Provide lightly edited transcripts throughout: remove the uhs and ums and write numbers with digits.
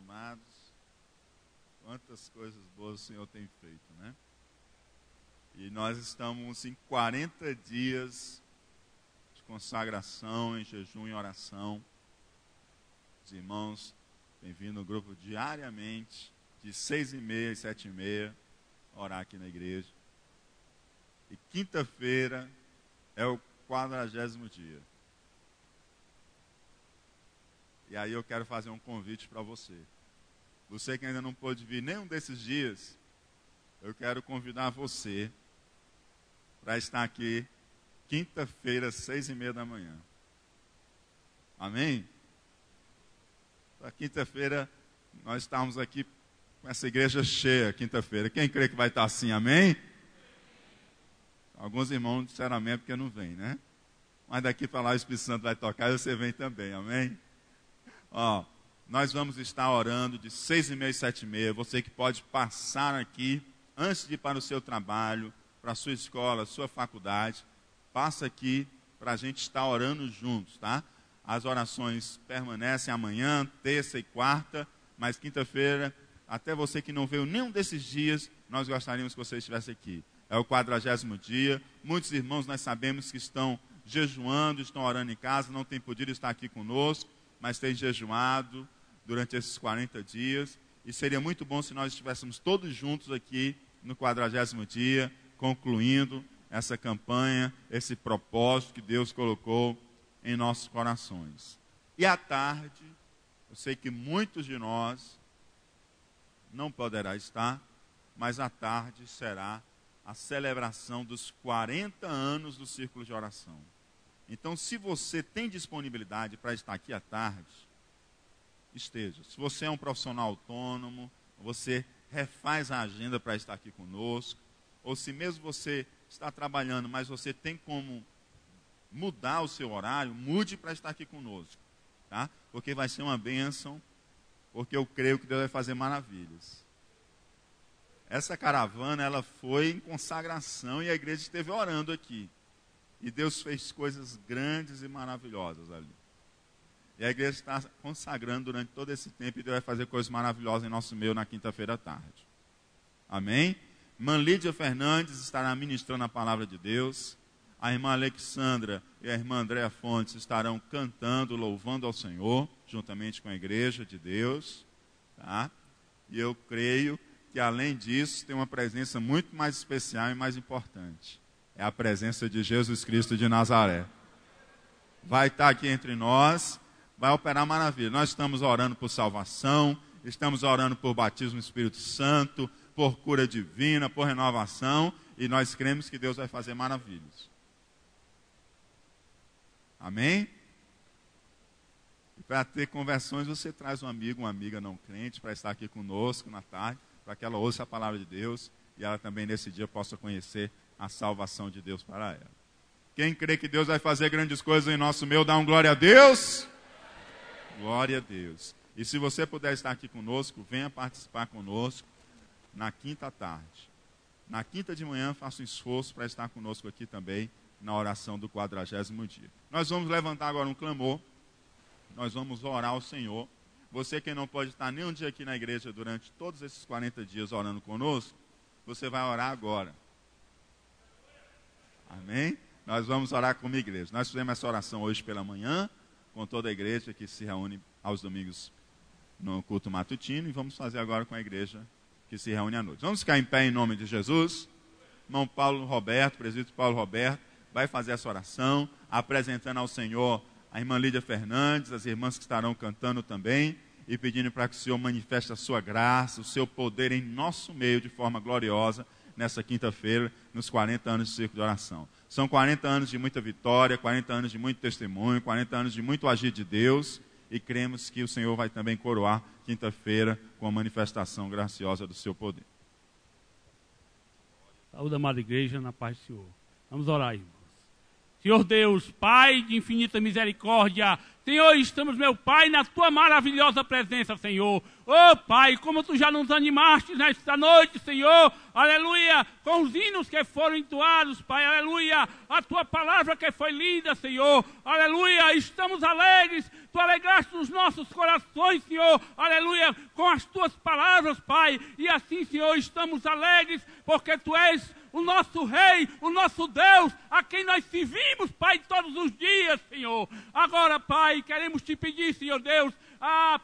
amados, quantas coisas boas o Senhor tem feito, né? E nós estamos em 40 dias de consagração, em jejum e oração. Os irmãos têm vindo no grupo diariamente, de 6h30 e 7h30, orar aqui na igreja. E quinta-feira é o 40º dia. E aí eu quero fazer um convite para você. Você que ainda não pôde vir nenhum desses dias, eu quero convidar você para estar aqui quinta-feira, 6h30 da manhã. Amém? Para quinta-feira, nós estamos aqui com essa igreja cheia, quinta-feira. Quem crê que vai estar assim, amém? Alguns irmãos disseram amém porque não vem, né? Mas daqui para lá o Espírito Santo vai tocar e você vem também, amém? Ó, nós vamos estar orando de 6h30 e 7h30. Você que pode passar aqui antes de ir para o seu trabalho, para a sua escola, sua faculdade, passa aqui para a gente estar orando juntos, tá? As orações permanecem amanhã, terça e quarta, mas quinta-feira, até você que não veio nenhum desses dias, nós gostaríamos que você estivesse aqui. É o 40º dia. Muitos irmãos nós sabemos que estão jejuando, estão orando em casa, não têm podido estar aqui conosco, mas têm jejuado durante esses 40 dias. E seria muito bom se nós estivéssemos todos juntos aqui no 40º dia, concluindo essa campanha, esse propósito que Deus colocou em nossos corações. E à tarde, eu sei que muitos de nós não poderá estar, mas à tarde será a celebração dos 40 anos do Círculo de Oração. Então, se você tem disponibilidade para estar aqui à tarde, esteja. Se você é um profissional autônomo, você refaz a agenda para estar aqui conosco, ou se mesmo você está trabalhando, mas você tem como mudar o seu horário, mude para estar aqui conosco, tá? Porque vai ser uma bênção, porque eu creio que Deus vai fazer maravilhas. Essa caravana, ela foi em consagração e a igreja esteve orando aqui. E Deus fez coisas grandes e maravilhosas ali. E a igreja está consagrando durante todo esse tempo e Deus vai fazer coisas maravilhosas em nosso meio na quinta-feira à tarde. Amém? Irmã Lídia Fernandes estará ministrando a palavra de Deus. A irmã Alexandra e a irmã Andréa Fontes estarão cantando, louvando ao Senhor, juntamente com a igreja de Deus. Tá? E eu creio que além disso tem uma presença muito mais especial e mais importante. É a presença de Jesus Cristo de Nazaré. Vai estar aqui entre nós, vai operar maravilha. Nós estamos orando por salvação, estamos orando por batismo no Espírito Santo, por cura divina, por renovação, e nós cremos que Deus vai fazer maravilhas. Amém? E para ter conversões, você traz um amigo, uma amiga não crente, para estar aqui conosco na tarde, para que ela ouça a palavra de Deus, e ela também nesse dia possa conhecer a salvação de Deus para ela. Quem crê que Deus vai fazer grandes coisas em nosso meio, dá um glória a Deus. Glória a Deus. E se você puder estar aqui conosco, venha participar conosco na quinta à tarde. Na quinta de manhã, faça um esforço para estar conosco aqui também, na oração do 40º dia. Nós vamos levantar agora um clamor, nós vamos orar ao Senhor. Você que não pode estar nem um dia aqui na igreja durante todos esses 40 dias orando conosco, você vai orar agora. Amém? Nós vamos orar como igreja. Nós fizemos essa oração hoje pela manhã, com toda a igreja que se reúne aos domingos no culto matutino, e vamos fazer agora com a igreja que se reúne à noite. Vamos ficar em pé em nome de Jesus. Irmão Paulo Roberto, presbítero Paulo Roberto, vai fazer essa oração, apresentando ao Senhor a irmã Lídia Fernandes, as irmãs que estarão cantando também, e pedindo para que o Senhor manifeste a sua graça, o seu poder em nosso meio de forma gloriosa, nessa quinta-feira, nos 40 anos de Círculo de Oração. São 40 anos de muita vitória, 40 anos de muito testemunho, 40 anos de muito agir de Deus, e cremos que o Senhor vai também coroar quinta-feira com a manifestação graciosa do seu poder. Saúde, amada igreja, na paz do Senhor. Vamos orar, irmãos. Senhor Deus, Pai de infinita misericórdia, Senhor, estamos, meu Pai, na Tua maravilhosa presença, Senhor. Oh, Pai, como Tu já nos animaste nesta noite, Senhor, aleluia, com os hinos que foram entoados, Pai, aleluia, a Tua palavra que foi lida, Senhor, aleluia, estamos alegres, Tu alegraste os nossos corações, Senhor, aleluia, com as Tuas palavras, Pai, e assim, Senhor, estamos alegres, porque Tu és o nosso Rei, o nosso Deus, a quem nós servimos, Pai, todos os dias, Senhor. Agora, Pai, queremos Te pedir, Senhor Deus,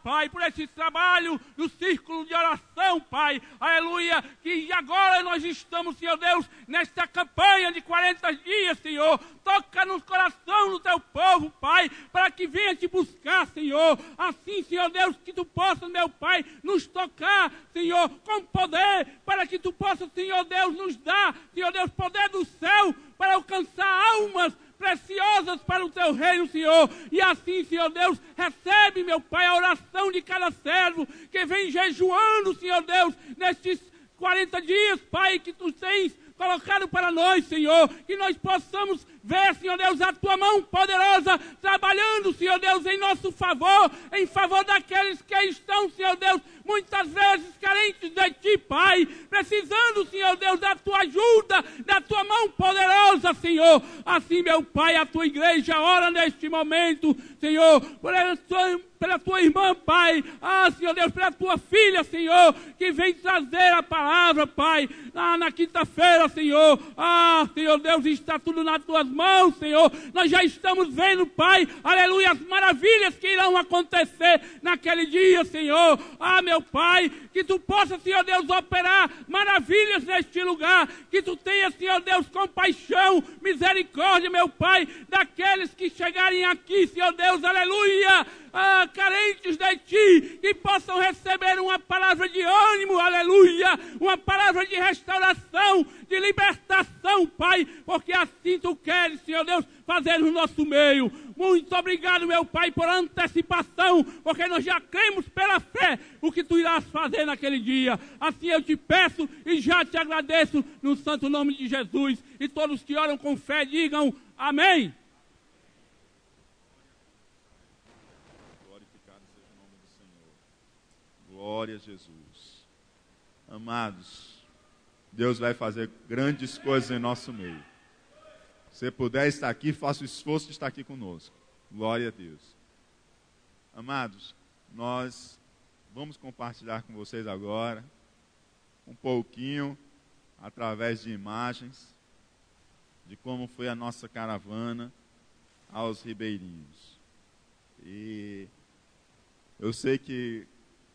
Pai, por esse trabalho no círculo de oração, Pai, aleluia, que agora nós estamos, Senhor Deus, nesta campanha de 40 dias, Senhor, toca no coração do Teu povo, Pai, para que venha Te buscar, Senhor, assim, Senhor Deus, que Tu possa, meu Pai, nos tocar, Senhor, com poder, para que Tu possa, Senhor Deus, nos dar, Senhor Deus, poder do céu, para alcançar almas preciosas para o Teu reino, Senhor, e assim, Senhor Deus, recebe, meu Pai, a oração de cada servo que vem jejuando, Senhor Deus, nestes 40 dias, Pai, que Tu tens colocado para nós, Senhor, que nós possamos ver, Senhor Deus, a Tua mão poderosa trabalhando, Senhor Deus, em nosso favor, em favor daqueles que estão, Senhor Deus, muitas vezes carentes de Ti, Pai, precisando, Senhor Deus, da Tua ajuda, da Tua mão poderosa, Senhor. Assim, meu Pai, a Tua igreja ora neste momento, Senhor, pela Tua irmã, Pai, Senhor Deus, pela Tua filha, Senhor, que vem trazer a palavra, Pai, na quinta-feira, Senhor, Senhor Deus, está tudo nas Tuas mãos, Senhor, nós já estamos vendo, Pai, aleluia, as maravilhas que irão acontecer naquele dia, Senhor, meu Pai, que Tu possa, Senhor Deus, operar maravilhas neste lugar, que Tu tenha, Senhor Deus, compaixão, misericórdia, meu Pai, daqueles que chegarem aqui, Senhor Deus, aleluia, carentes de Ti, que possam receber uma palavra de ânimo, aleluia, uma palavra de restauração, de libertação, Pai, porque assim Tu queres, Senhor Deus, fazer no nosso meio. Muito obrigado, meu Pai, por antecipação, porque nós já cremos pela fé o que Tu irás fazer naquele dia. Assim eu Te peço e já Te agradeço no santo nome de Jesus. E todos que oram com fé digam amém. Glorificado seja o nome do Senhor. Glória a Jesus. Amados, Deus vai fazer grandes coisas em nosso meio. Se puder estar aqui, faça o esforço de estar aqui conosco. Glória a Deus. Amados, nós vamos compartilhar com vocês agora um pouquinho, através de imagens, de como foi a nossa caravana aos ribeirinhos. E eu sei que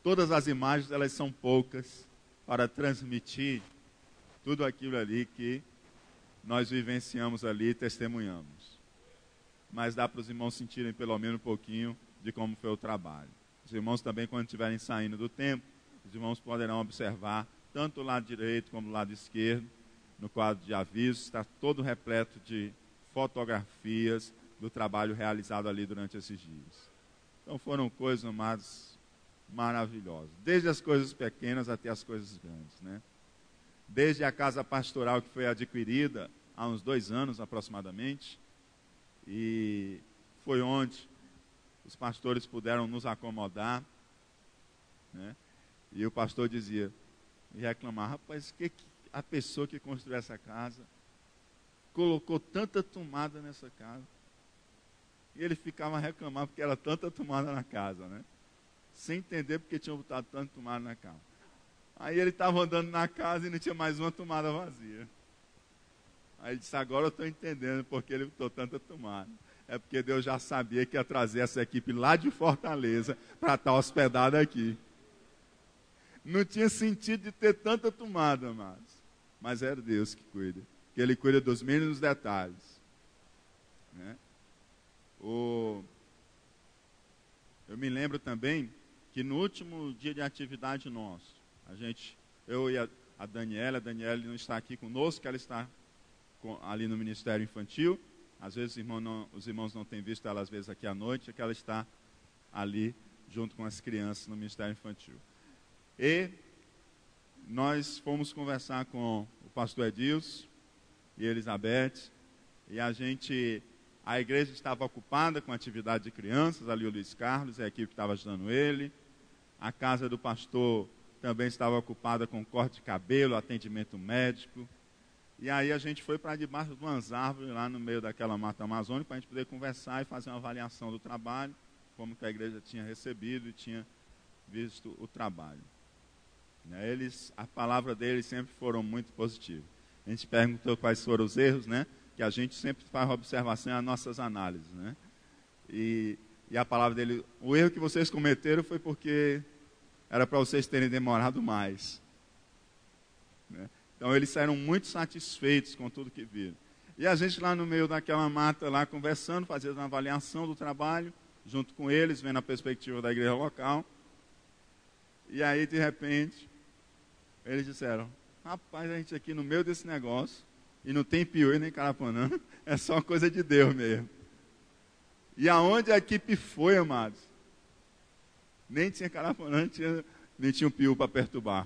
todas as imagens, elas são poucas para transmitir tudo aquilo ali que nós vivenciamos ali e testemunhamos. Mas dá para os irmãos sentirem pelo menos um pouquinho de como foi o trabalho. Os irmãos também, quando estiverem saindo do templo, os irmãos poderão observar, tanto o lado direito como o lado esquerdo, no quadro de avisos, está todo repleto de fotografias do trabalho realizado ali durante esses dias. Então foram coisas, amados, maravilhosas. Desde as coisas pequenas até as coisas grandes, né? Desde a casa pastoral que foi adquirida há uns 2 anos aproximadamente, e foi onde os pastores puderam nos acomodar, né? E o pastor dizia, e reclamava, rapaz, que a pessoa que construiu essa casa colocou tanta tomada nessa casa? E ele ficava reclamando porque era tanta tomada na casa, né? Sem entender porque tinham botado tanta tomada na casa. Aí ele estava andando na casa e não tinha mais uma tomada vazia. Aí ele disse, agora eu estou entendendo porque ele botou tanta tomada. É porque Deus já sabia que ia trazer essa equipe lá de Fortaleza para estar hospedada aqui. Não tinha sentido de ter tanta tomada, amados. Mas era Deus que cuida. Que Ele cuida dos mínimos detalhes. Né? Eu me lembro também que no último dia de atividade nosso, eu e a Daniela não está aqui conosco, ela está ali no Ministério Infantil. Às vezes os irmãos não têm visto ela, às vezes aqui à noite, é que ela está ali junto com as crianças no Ministério Infantil. E nós fomos conversar com o pastor Edilson e Elizabeth, e a gente A igreja estava ocupada com a atividade de crianças, ali o Luiz Carlos e a equipe estava ajudando ele. A casa do pastor também estava ocupada com corte de cabelo, atendimento médico. E aí a gente foi para debaixo de umas árvores lá no meio daquela mata amazônica para a gente poder conversar e fazer uma avaliação do trabalho, como que a igreja tinha recebido e tinha visto o trabalho. A palavra deles sempre foram muito positivas. A gente perguntou quais foram os erros, né? Que a gente sempre faz observação às nossas análises, né? E a palavra dele, o erro que vocês cometeram foi porque era para vocês terem demorado mais, né? Então eles saíram muito satisfeitos com tudo que viram. E a gente lá no meio daquela mata, lá conversando, fazendo uma avaliação do trabalho, junto com eles, vendo a perspectiva da igreja local. E aí, de repente, eles disseram, rapaz, a gente aqui no meio desse negócio, e não tem Piuí nem Carapanã, é só coisa de Deus mesmo. E aonde a equipe foi, amados, nem tinha Carapanã, nem tinha um Piuí para perturbar.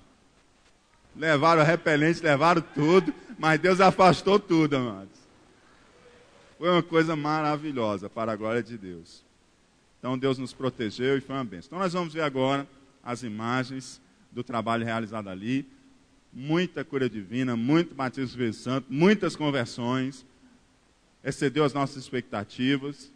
Levaram repelente, levaram tudo, mas Deus afastou tudo, amados. Foi uma coisa maravilhosa, para a glória de Deus. Então Deus nos protegeu e foi uma bênção. Então nós vamos ver agora as imagens do trabalho realizado ali. Muita cura divina, muito batismo do Espírito Santo, muitas conversões. Excedeu as nossas expectativas.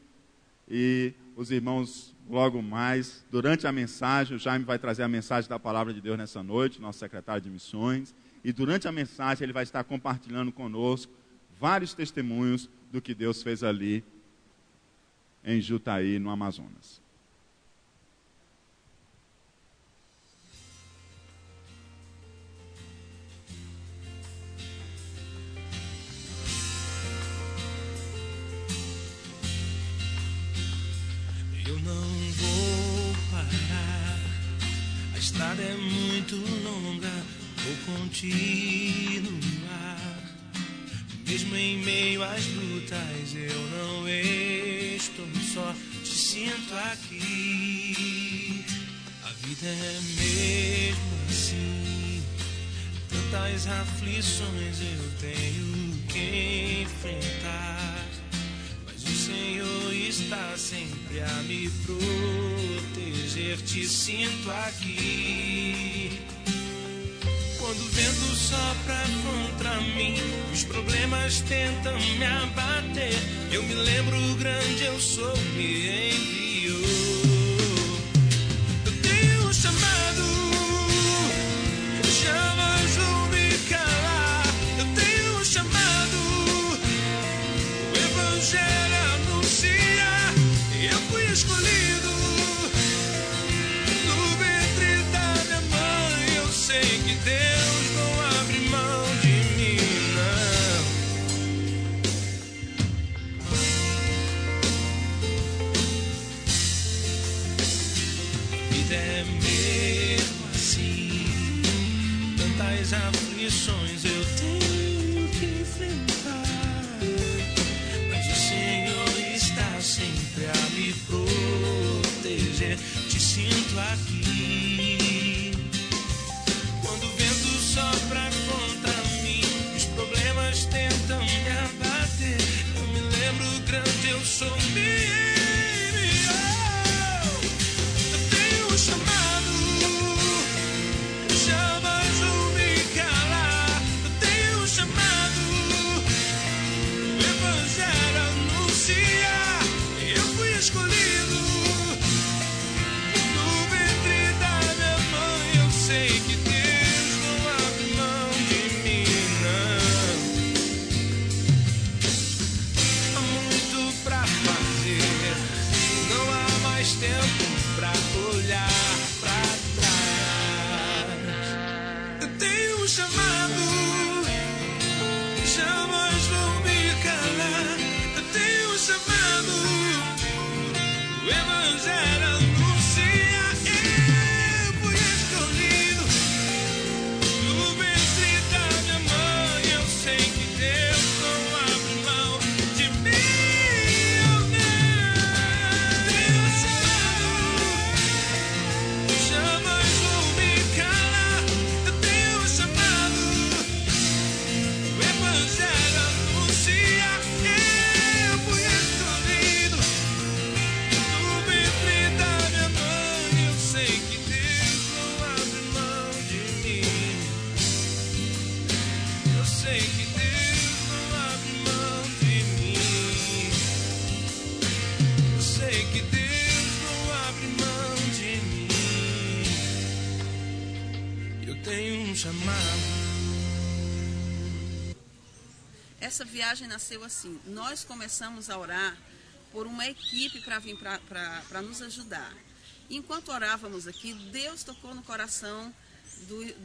E os irmãos, logo mais, durante a mensagem, o Jaime vai trazer a mensagem da palavra de Deus nessa noite, nosso secretário de missões. E durante a mensagem ele vai estar compartilhando conosco vários testemunhos do que Deus fez ali em Jutaí, no Amazonas. Eu não vou parar, a estrada é muito longa, vou continuar. Mesmo em meio às lutas, eu não estou só, te sinto aqui. A vida é mesmo assim, tantas aflições eu tenho que enfrentar. Mas o Senhor está sempre a me proteger, te sinto aqui. Quando o vento sopra contra mim, os problemas tentam me abater, eu me lembro o grande eu sou, me enviou. Eu tenho um chamado, jamais vou me calar. Eu tenho um chamado, o Evangelho anuncia, eu fui escolhido. No ventre da minha mãe, eu sei que Deus não abre mão de mim, não. A vida é mesmo assim, tantas aflições eu tenho que enfrentar. Mas o Senhor está sempre a me proteger, te sinto aqui. Quando o vento sopra contra mim, os problemas tentam me abater, eu me lembro grande eu sou, me enviou. Eu tenho um chamado, jamais vou me calar. Eu tenho um chamado, o Evangelho anuncia, eu fui escolhido. No ventre da tem um chamado. Essa viagem nasceu assim. Nós começamos a orar por uma equipe para vir para nos ajudar. Enquanto orávamos aqui, Deus tocou no coração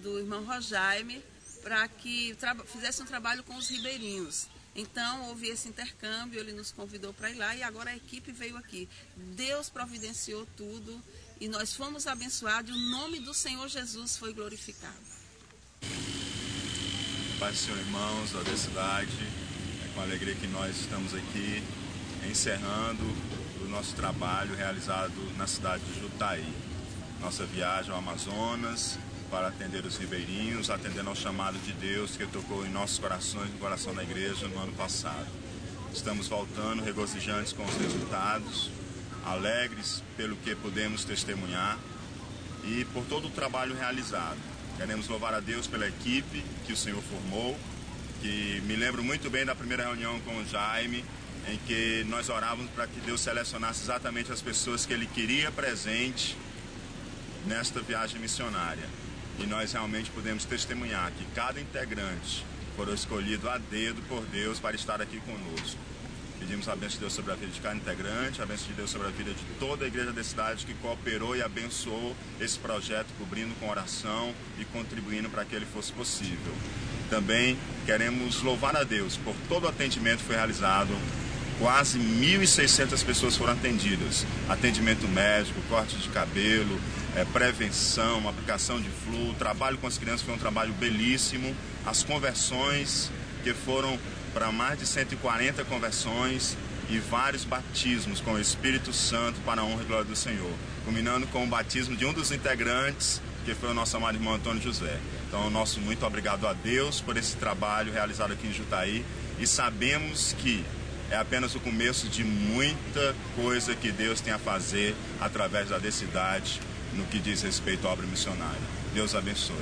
do irmão Rojaime para que fizesse um trabalho com os ribeirinhos. Então, houve esse intercâmbio, ele nos convidou para ir lá e agora a equipe veio aqui. Deus providenciou tudo e nós fomos abençoados e o nome do Senhor Jesus foi glorificado. Pai do Senhor, irmãos da cidade, é com alegria que nós estamos aqui encerrando o nosso trabalho realizado na cidade de Jutaí. Nossa viagem ao Amazonas para atender os ribeirinhos, atendendo ao chamado de Deus que tocou em nossos corações, no coração da igreja no ano passado. Estamos voltando regozijantes com os resultados, alegres pelo que podemos testemunhar e por todo o trabalho realizado. Queremos louvar a Deus pela equipe que o Senhor formou, que me lembro muito bem da primeira reunião com o Jaime, em que nós orávamos para que Deus selecionasse exatamente as pessoas que Ele queria presente nesta viagem missionária. E nós realmente podemos testemunhar que cada integrante foi escolhido a dedo por Deus para estar aqui conosco. Pedimos a bênção de Deus sobre a vida de cada integrante, a bênção de Deus sobre a vida de toda a igreja da cidade que cooperou e abençoou esse projeto, cobrindo com oração e contribuindo para que ele fosse possível. Também queremos louvar a Deus por todo o atendimento que foi realizado. Quase 1.600 pessoas foram atendidas. Atendimento médico, corte de cabelo, prevenção, aplicação de flu, trabalho com as crianças foi um trabalho belíssimo. As conversões, que foram para mais de 140 conversões e vários batismos com o Espírito Santo para a honra e glória do Senhor. Culminando com o batismo de um dos integrantes, que foi o nosso amado irmão Antônio José. Então, nosso muito obrigado a Deus por esse trabalho realizado aqui em Jutaí e sabemos que é apenas o começo de muita coisa que Deus tem a fazer através da cidade no que diz respeito à obra missionária. Deus abençoe.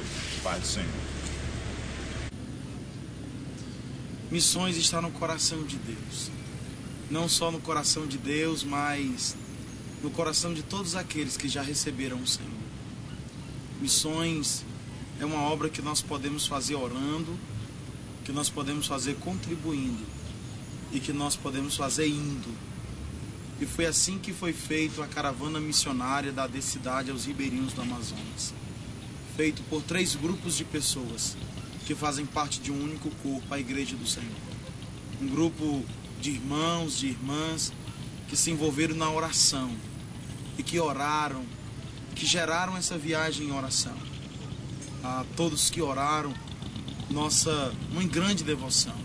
Pai do Senhor. Missões está no coração de Deus. Não só no coração de Deus, mas no coração de todos aqueles que já receberam o Senhor. Missões é uma obra que nós podemos fazer orando, que nós podemos fazer contribuindo e que nós podemos fazer indo. E foi assim que foi feito a caravana missionária da cidade aos ribeirinhos do Amazonas. Feito por 3 grupos de pessoas que fazem parte de um único corpo, a Igreja do Senhor. Um grupo de irmãos, de irmãs que se envolveram na oração e que oraram, que geraram essa viagem em oração. A todos que oraram, uma grande devoção.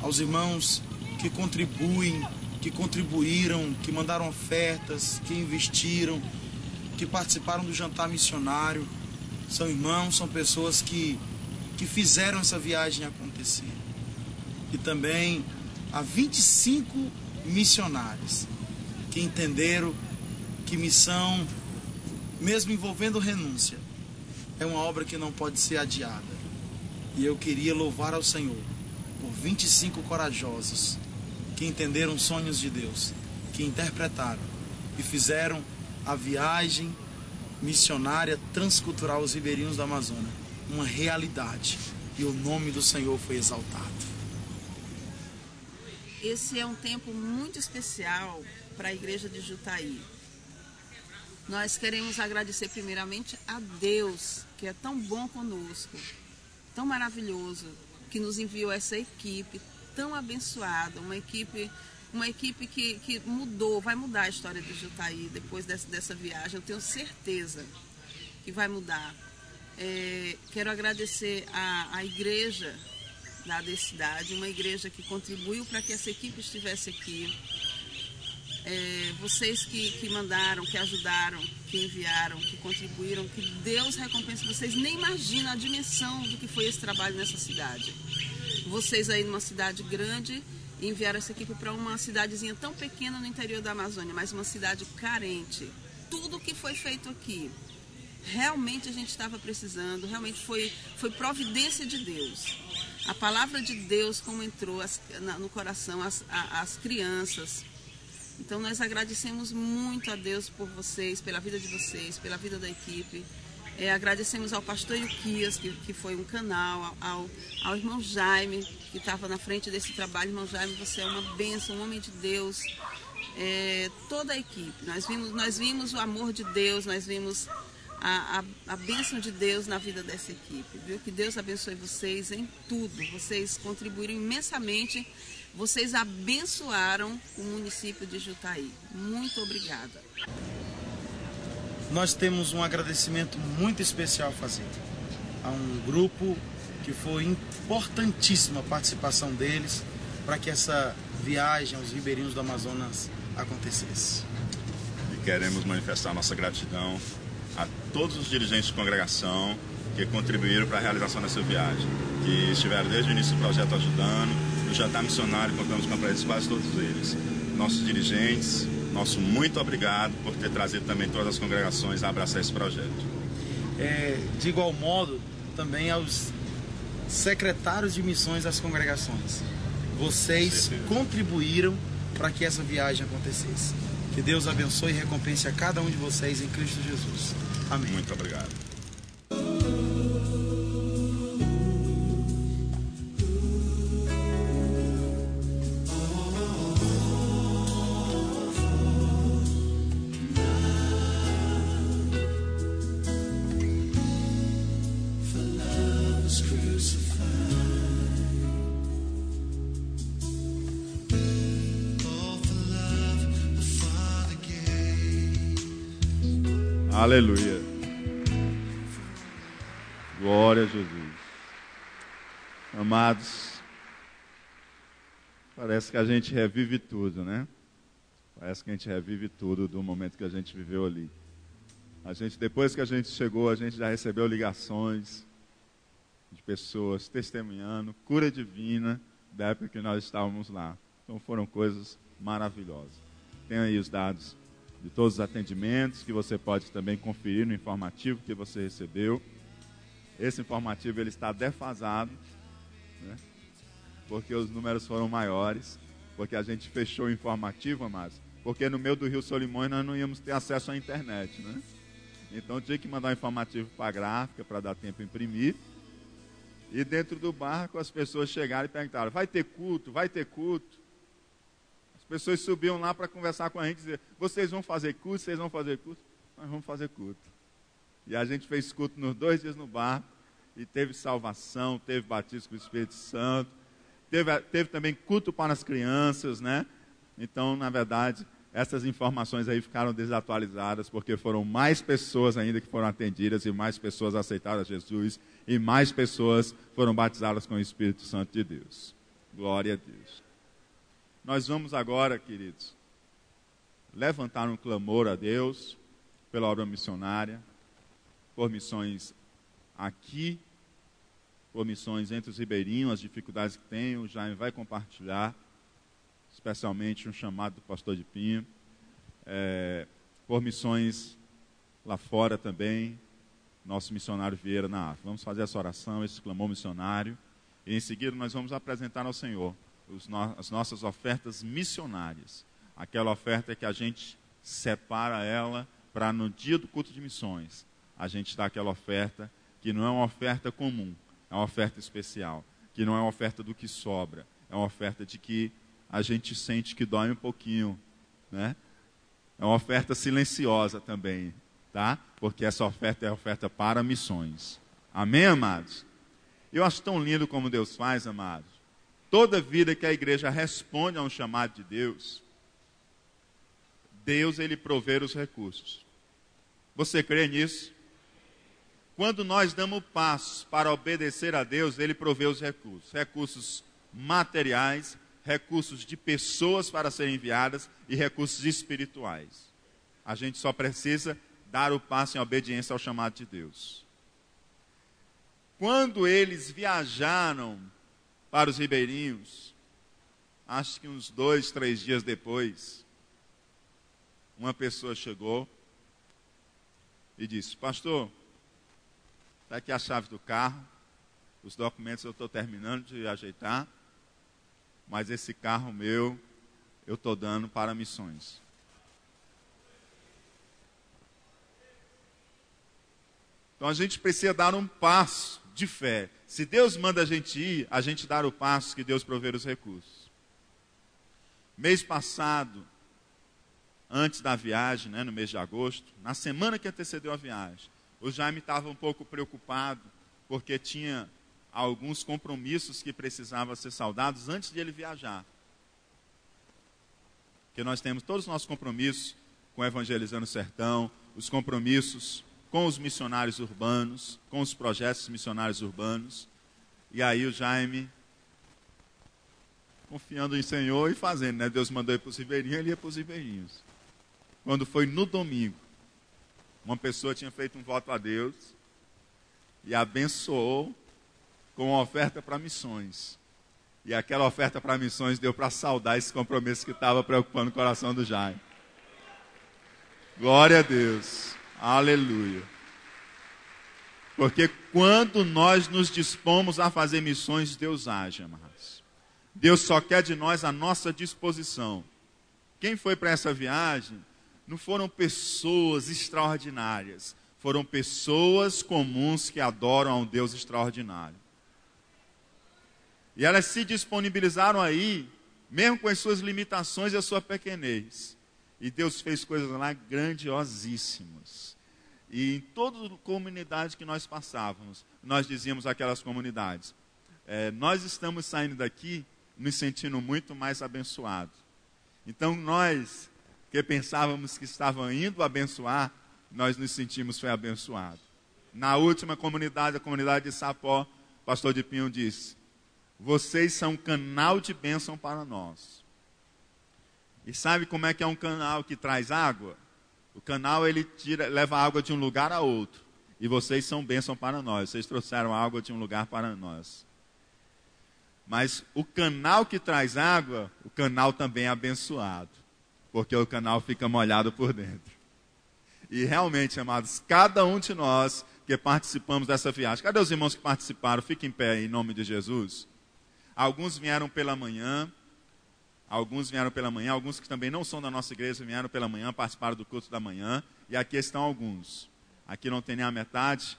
Aos irmãos que contribuem, que contribuíram, que mandaram ofertas, que investiram, que participaram do jantar missionário. São irmãos, são pessoas que fizeram essa viagem acontecer. E também há 25 missionários que entenderam que missão, mesmo envolvendo renúncia, é uma obra que não pode ser adiada. E eu queria louvar ao Senhor por 25 corajosos que entenderam sonhos de Deus, que interpretaram e fizeram a viagem missionária transcultural aos ribeirinhos do Amazonas uma realidade, e o nome do Senhor foi exaltado. Esse é um tempo muito especial para a igreja de Jutaí. Nós queremos agradecer primeiramente a Deus, que é tão bom conosco, tão maravilhoso, que nos enviou essa equipe tão abençoada, uma equipe que vai mudar a história de Jutaí depois dessa viagem. Eu tenho certeza que vai mudar. Quero agradecer à igreja da cidade, uma igreja que contribuiu para que essa equipe estivesse aqui. Vocês que mandaram, que ajudaram, que enviaram, que contribuíram, que Deus recompense vocês. Nem imaginam a dimensão do que foi esse trabalho nessa cidade. Vocês aí numa cidade grande enviaram essa equipe para uma cidadezinha tão pequena no interior da Amazônia, mas uma cidade carente. Tudo que foi feito aqui, realmente a gente estava precisando, realmente foi providência de Deus. A palavra de Deus como entrou no coração as crianças. Então nós agradecemos muito a Deus por vocês, pela vida de vocês, pela vida da equipe. Agradecemos ao pastor Ilquias, que foi um canal, ao irmão Jaime, que estava na frente desse trabalho. Irmão Jaime, você é uma bênção, um homem de Deus. Toda a equipe. Nós vimos o amor de Deus, nós vimos a bênção de Deus na vida dessa equipe. Viu? Que Deus abençoe vocês em tudo. Vocês contribuíram imensamente. Vocês abençoaram o município de Jutaí. Muito obrigada. Nós temos um agradecimento muito especial a fazer a um grupo que foi importantíssima a participação deles para que essa viagem aos ribeirinhos do Amazonas acontecesse. E queremos manifestar nossa gratidão a todos os dirigentes de congregação que contribuíram para a realização dessa viagem, que estiveram desde o início do projeto ajudando. No jantar missionário contamos com a presença de quase todos eles. Nossos dirigentes, nosso muito obrigado por ter trazido também todas as congregações a abraçar esse projeto. De igual modo, também aos secretários de missões das congregações. Vocês contribuíram para que essa viagem acontecesse. Que Deus abençoe e recompense a cada um de vocês em Cristo Jesus. Amém. Muito obrigado. Aleluia. Glória a Jesus. Amados, parece que a gente revive tudo, né? Parece que a gente revive tudo do momento que a gente viveu ali. Depois que a gente chegou, a gente já recebeu ligações de pessoas testemunhando cura divina da época que nós estávamos lá. Então foram coisas maravilhosas. Tem aí os dados de todos os atendimentos, que você pode também conferir no informativo que você recebeu. Esse informativo ele está defasado, né? Porque os números foram maiores, porque a gente fechou o informativo, amados, porque no meio do Rio Solimões nós não íamos ter acesso à internet, né? Então tinha que mandar o informativo para a gráfica, para dar tempo de imprimir. E dentro do barco as pessoas chegaram e perguntaram: vai ter culto? Vai ter culto? As pessoas subiam lá para conversar com a gente e dizer: vocês vão fazer culto? Vocês vão fazer culto? Nós vamos fazer culto. E a gente fez culto nos 2 dias no barco, e teve salvação, teve batismo com o Espírito Santo, teve também culto para as crianças, né? Então, na verdade, essas informações aí ficaram desatualizadas, porque foram mais pessoas ainda que foram atendidas, e mais pessoas aceitaram a Jesus, e mais pessoas foram batizadas com o Espírito Santo de Deus. Glória a Deus. Nós vamos agora, queridos, levantar um clamor a Deus pela obra missionária, por missões aqui, por missões entre os ribeirinhos, as dificuldades que tem. O Jaime vai compartilhar, especialmente um chamado do pastor de Pinho, por missões lá fora também, nosso missionário Vieira na África. Vamos fazer essa oração, esse clamor missionário, e em seguida nós vamos apresentar ao Senhor as nossas ofertas missionárias, aquela oferta que a gente separa ela para no dia do culto de missões, a gente dá aquela oferta que não é uma oferta comum, é uma oferta especial, que não é uma oferta do que sobra, é uma oferta de que a gente sente que dói um pouquinho, né? É uma oferta silenciosa também, tá? Porque essa oferta é a oferta para missões. Amém, amados? Eu acho tão lindo como Deus faz, amados. Toda vida que a igreja responde a um chamado de Deus, Deus ele provê os recursos. Você crê nisso? Quando nós damos passos para obedecer a Deus, ele provê os recursos. Recursos materiais, recursos de pessoas para serem enviadas e recursos espirituais. A gente só precisa dar o passo em obediência ao chamado de Deus. Quando eles viajaram para os ribeirinhos, acho que uns 2, 3 dias depois, uma pessoa chegou e disse: pastor, está aqui a chave do carro, os documentos eu estou terminando de ajeitar, mas esse carro meu eu estou dando para missões. Então a gente precisa dar um passo de fé. Se Deus manda a gente ir, a gente dar o passo que Deus prover os recursos. Mês passado, antes da viagem, no mês de agosto, na semana que antecedeu a viagem, o Jaime estava um pouco preocupado, porque tinha alguns compromissos que precisavam ser saudados antes de ele viajar. Porque nós temos todos os nossos compromissos com Evangelizando o Sertão, os compromissos com os missionários urbanos, com os projetos missionários urbanos. E aí o Jaime, confiando em Senhor e fazendo, Deus mandou ir para os ribeirinhos, ele ia para os ribeirinhos. Quando foi no domingo, uma pessoa tinha feito um voto a Deus e abençoou com uma oferta para missões. E aquela oferta para missões deu para saldar esse compromisso que estava preocupando o coração do Jaime. Glória a Deus. Aleluia. Porque quando nós nos dispomos a fazer missões, Deus age, amados. Deus só quer de nós a nossa disposição. Quem foi para essa viagem não foram pessoas extraordinárias. Foram pessoas comuns que adoram a um Deus extraordinário. E elas se disponibilizaram aí, mesmo com as suas limitações e a sua pequenez. E Deus fez coisas lá grandiosíssimas. E em toda comunidade que nós passávamos, nós dizíamos àquelas comunidades, nós estamos saindo daqui nos sentindo muito mais abençoados. Então nós, que pensávamos que estavam indo abençoar, nós nos sentimos foi abençoados. Na última comunidade, a comunidade de Sapó, o pastor de Pinho disse, vocês são um canal de bênção para nós. E sabe como é que é um canal que traz água? O canal ele leva água de um lugar a outro. E vocês são bênção para nós. Vocês trouxeram água de um lugar para nós. Mas o canal que traz água, o canal também é abençoado. Porque o canal fica molhado por dentro. E realmente, amados, cada um de nós que participamos dessa viagem. Cadê os irmãos que participaram? Fiquem em pé em nome de Jesus. Alguns vieram pela manhã. Alguns que também não são da nossa igreja vieram pela manhã, participaram do culto da manhã. E aqui estão alguns. Aqui não tem nem a metade.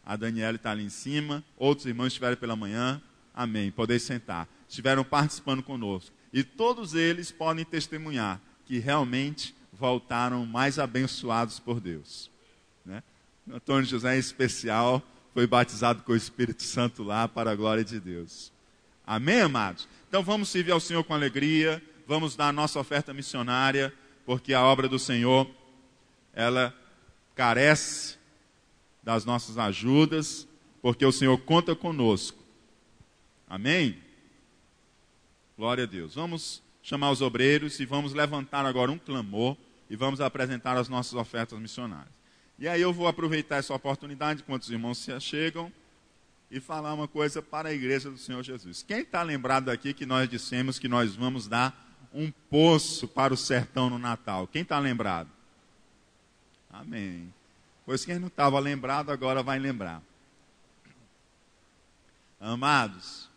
A Daniela está ali em cima. Outros irmãos estiveram pela manhã. Amém. Podem sentar. Estiveram participando conosco. E todos eles podem testemunhar que realmente voltaram mais abençoados por Deus. Antônio José, em especial, foi batizado com o Espírito Santo lá para a glória de Deus. Amém, amados? Então vamos servir ao Senhor com alegria, vamos dar a nossa oferta missionária, porque a obra do Senhor, ela carece das nossas ajudas, porque o Senhor conta conosco. Amém? Glória a Deus. Vamos chamar os obreiros e vamos levantar agora um clamor e vamos apresentar as nossas ofertas missionárias. E aí eu vou aproveitar essa oportunidade, enquanto os irmãos se achegam, e falar uma coisa para a igreja do Senhor Jesus. Quem está lembrado aqui que nós dissemos que nós vamos dar um poço para o sertão no Natal? Quem está lembrado? Amém. Pois quem não estava lembrado, agora vai lembrar. Amados,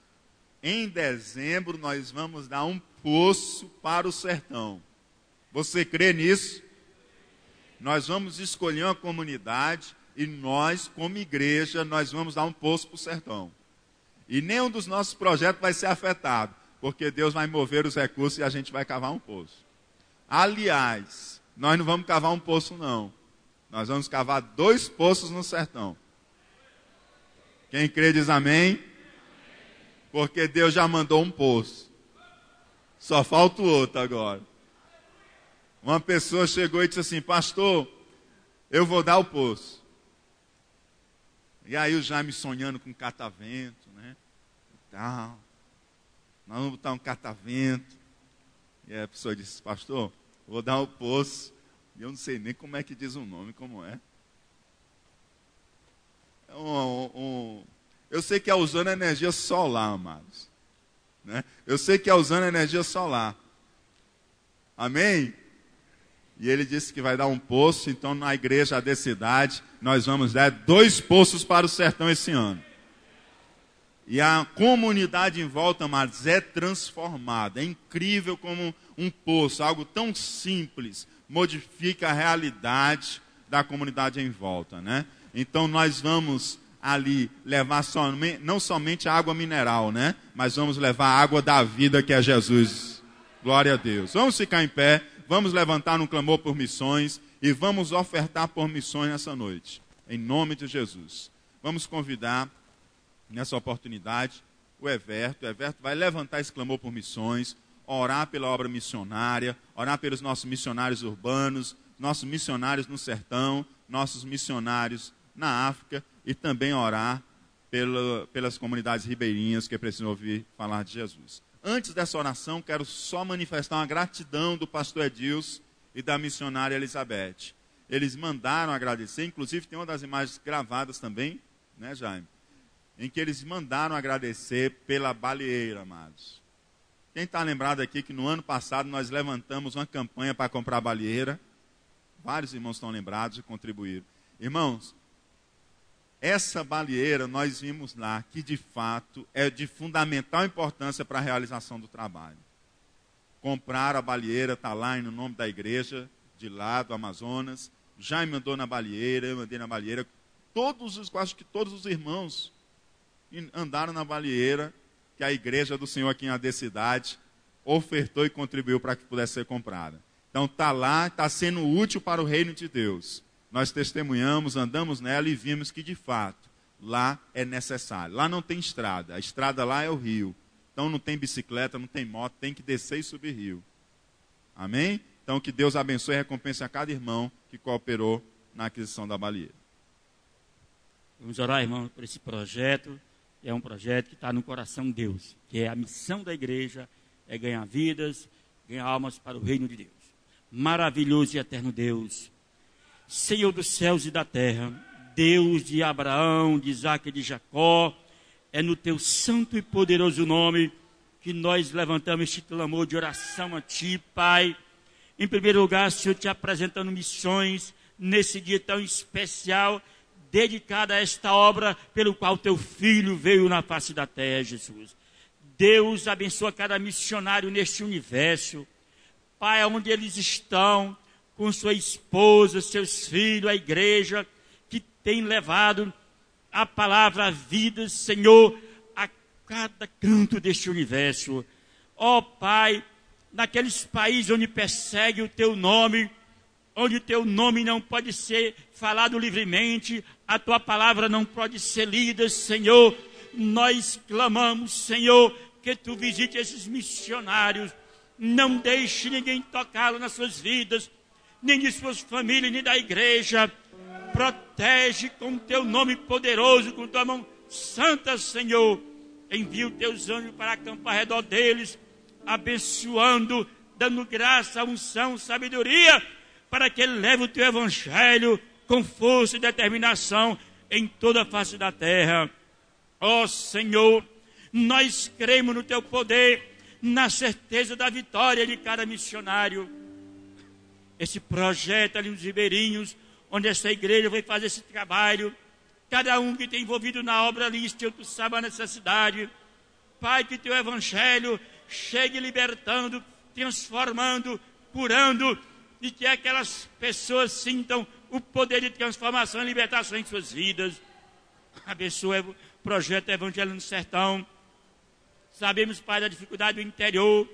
em dezembro nós vamos dar um poço para o sertão. Você crê nisso? Nós vamos escolher uma comunidade e nós, como igreja, nós vamos dar um poço para o sertão. E nenhum dos nossos projetos vai ser afetado, porque Deus vai mover os recursos e a gente vai cavar um poço. Aliás, nós não vamos cavar um poço, não. Nós vamos cavar 2 poços no sertão. Quem crê diz amém? Porque Deus já mandou um poço. Só falta o outro agora. Uma pessoa chegou e disse assim, pastor, eu vou dar o poço. E aí o Jaime sonhando com catavento, Nós vamos botar um catavento. E aí a pessoa disse, pastor, vou dar o poço. E eu não sei nem como é que diz o nome, como é. Eu sei que é usando energia solar, amados. Eu sei que é usando energia solar. Amém? E ele disse que vai dar um poço, então na igreja da cidade nós vamos dar 2 poços para o sertão esse ano. E a comunidade em volta, amados, é transformada. É incrível como um poço, algo tão simples, modifica a realidade da comunidade em volta, Então nós vamos ali levar não somente a água mineral, né? Mas vamos levar a água da vida, que é Jesus. Glória a Deus. Vamos ficar em pé, vamos levantar um clamor por missões e vamos ofertar por missões nessa noite. Em nome de Jesus. Vamos convidar, nessa oportunidade, o Everto. O Everto vai levantar esse clamor por missões, orar pela obra missionária, orar pelos nossos missionários urbanos, nossos missionários no sertão, nossos missionários na África e também orar pelas comunidades ribeirinhas que precisam ouvir falar de Jesus. Antes dessa oração, quero só manifestar uma gratidão do pastor Edilson e da missionária Elizabeth. Eles mandaram agradecer, inclusive tem uma das imagens gravadas também, né, Jaime? Em que eles mandaram agradecer pela baleeira, amados. Quem está lembrado aqui que no ano passado nós levantamos uma campanha para comprar baleeira? Vários irmãos estão lembrados e contribuíram. Irmãos, essa baleeira nós vimos lá que de fato é de fundamental importância para a realização do trabalho. Comprar a baleeira, está lá no nome da igreja, de lá do Amazonas. Já me mandou na baleeira, eu mandei na baleeira. Acho que todos os irmãos andaram na baleeira que a igreja do Senhor aqui em AD Cidade ofertou e contribuiu para que pudesse ser comprada. Então está lá, está sendo útil para o reino de Deus. Nós testemunhamos, andamos nela e vimos que de fato lá é necessário. Lá não tem estrada, a estrada lá é o rio. Então não tem bicicleta, não tem moto, tem que descer e subir rio. Amém? Então que Deus abençoe e recompense a cada irmão que cooperou na aquisição da baleeira. Vamos orar, irmão, por esse projeto. É um projeto que está no coração de Deus, que é a missão da igreja, é ganhar vidas, ganhar almas para o reino de Deus. Maravilhoso e eterno Deus, Senhor dos céus e da terra, Deus de Abraão, de Isaque e de Jacó, é no teu santo e poderoso nome que nós levantamos este clamor de oração a ti, Pai. Em primeiro lugar, Senhor, te apresentando missões nesse dia tão especial, dedicada a esta obra pelo qual teu filho veio na face da terra, Jesus. Deus abençoa cada missionário neste universo. Pai, onde eles estão, com sua esposa, seus filhos, a igreja, que tem levado a palavra à vida, Senhor, a cada canto deste universo. Ó Pai, naqueles países onde persegue o teu nome, onde o teu nome não pode ser falado livremente, a tua palavra não pode ser lida, Senhor, nós clamamos, Senhor, que tu visite esses missionários, não deixe ninguém tocá-lo nas suas vidas, nem de suas famílias, nem da igreja. Protege com o teu nome poderoso, com tua mão santa, Senhor. Envia os teus anjos para acampar ao redor deles, abençoando, dando graça, unção, sabedoria, para que ele leve o teu evangelho com força e determinação em toda a face da terra. Ó Senhor, nós cremos no teu poder, na certeza da vitória de cada missionário. Esse projeto ali nos ribeirinhos, onde essa igreja vai fazer esse trabalho, cada um que tem envolvido na obra ali, Senhor, tu sabe a necessidade. Pai, que teu evangelho chegue libertando, transformando, curando, e que aquelas pessoas sintam o poder de transformação e libertação em suas vidas. Abençoa o projeto Evangelho no Sertão. Sabemos, Pai, da dificuldade do interior,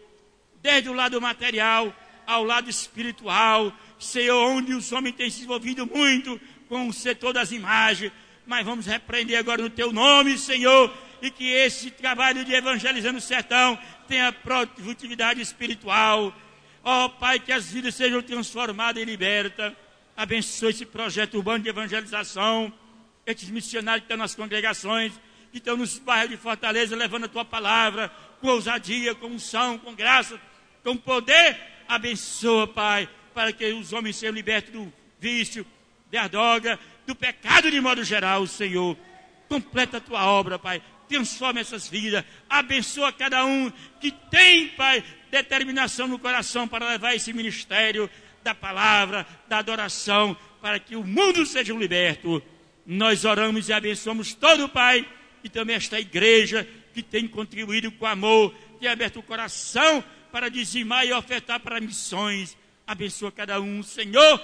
desde o lado material ao lado espiritual, Senhor, onde os homens têm se envolvido muito com o setor das imagens, mas vamos repreender agora no teu nome, Senhor, e que esse trabalho de evangelizando o sertão tenha produtividade espiritual. Ó Pai, que as vidas sejam transformadas e libertas. Abençoe esse projeto urbano de evangelização, esses missionários que estão nas congregações, que estão nos bairros de Fortaleza, levando a tua palavra, com ousadia, com unção, com graça, com poder. Abençoa, Pai, para que os homens sejam libertos do vício, da droga, do pecado de modo geral, Senhor. Completa a tua obra, Pai. Transforma essas vidas. Abençoa cada um que tem, Pai, determinação no coração para levar esse ministério da palavra, da adoração, para que o mundo seja liberto. Nós oramos e abençoamos todo, Pai, e também esta igreja que tem contribuído com amor, tem aberto o coração para dizimar e ofertar para missões. Abençoa cada um, Senhor,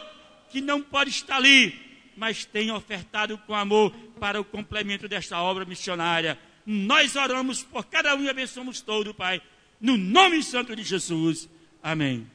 que não pode estar ali, mas tem ofertado com amor para o complemento desta obra missionária. Nós oramos por cada um e abençoamos todo, Pai, no nome santo de Jesus. Amém.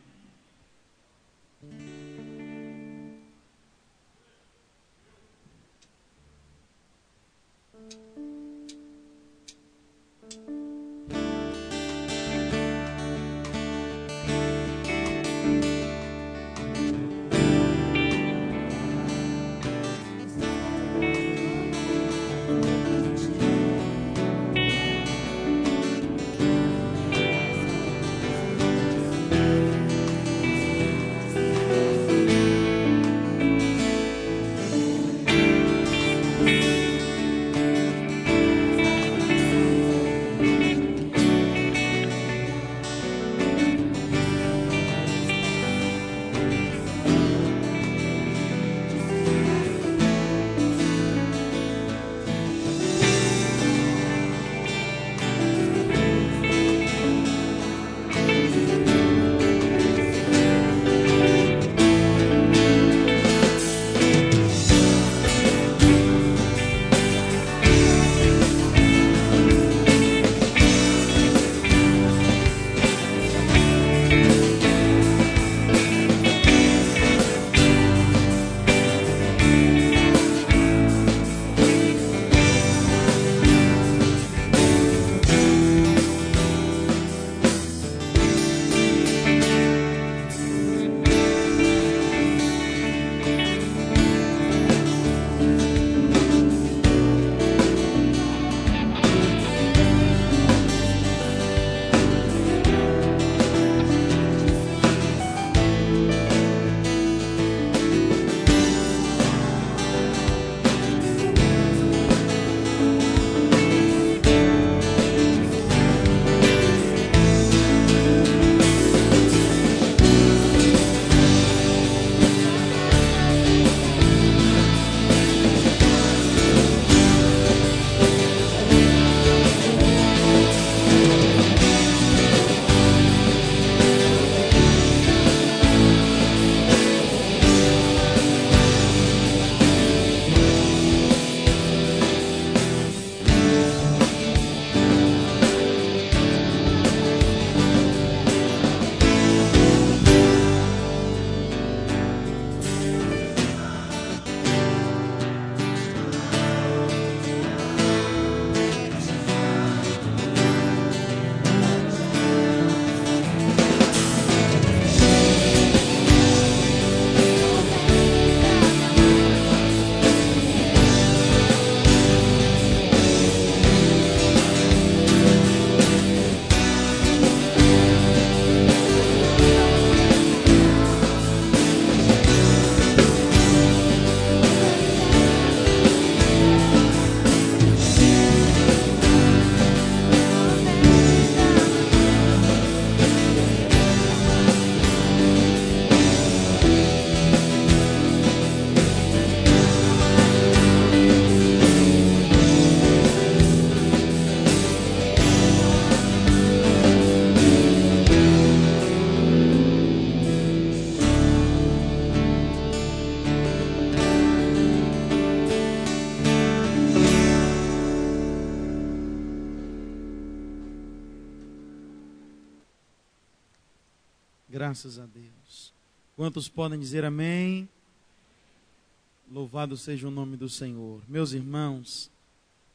Graças a Deus. Quantos podem dizer amém? Louvado seja o nome do Senhor. Meus irmãos,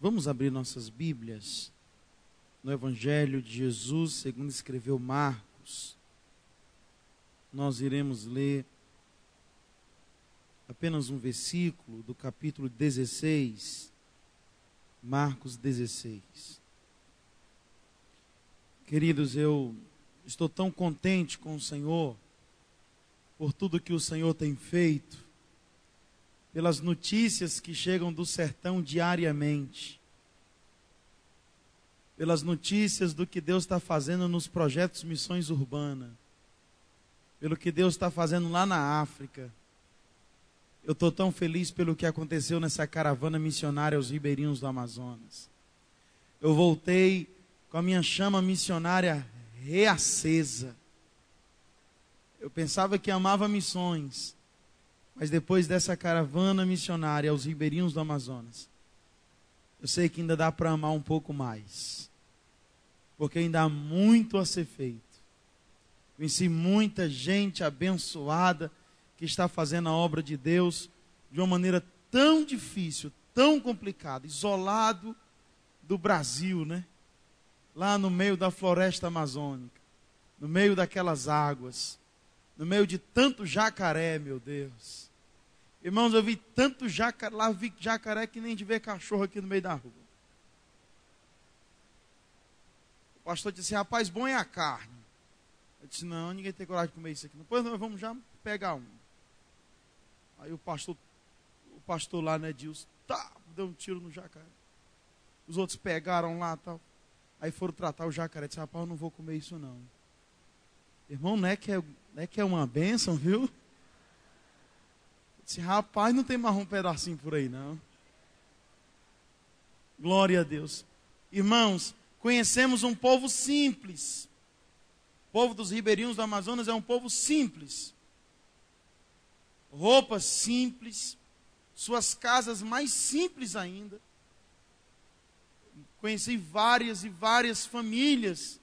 vamos abrir nossas Bíblias no Evangelho de Jesus, segundo escreveu Marcos. Nós iremos ler apenas um versículo do capítulo 16, Marcos 16. Queridos, eu estou tão contente com o Senhor, por tudo que o Senhor tem feito, pelas notícias que chegam do sertão diariamente, pelas notícias do que Deus está fazendo nos projetos Missões Urbana, pelo que Deus está fazendo lá na África. Eu estou tão feliz pelo que aconteceu nessa caravana missionária aos ribeirinhos do Amazonas. Eu voltei com a minha chama missionária reacesa. Eu pensava que amava missões, Mas depois dessa caravana missionária aos ribeirinhos do Amazonas, eu sei que ainda dá para amar um pouco mais. Porque ainda há muito a ser feito. Conheci muita gente abençoada que está fazendo a obra de Deus de uma maneira tão difícil, tão complicada, isolado do Brasil, né? Lá no meio da floresta amazônica, no meio daquelas águas, no meio de tanto jacaré, meu Deus. Irmãos, eu vi tanto jacaré, lá vi jacaré que nem de ver cachorro aqui no meio da rua. O pastor disse, rapaz, bom é a carne. Eu disse, não, ninguém tem coragem de comer isso aqui. Depois nós vamos já pegar um. Aí o pastor lá, né, Dilson, deu um tiro no jacaré. Os outros pegaram lá e tal. Aí foram tratar o jacaré. Disse, rapaz, eu não vou comer isso não. Irmão, não é que é uma bênção, viu? Eu disse, rapaz, não tem mais um pedacinho por aí não. Glória a Deus. Irmãos, conhecemos um povo simples. O povo dos ribeirinhos do Amazonas é um povo simples. Roupas simples, suas casas mais simples ainda. Conheci várias e várias famílias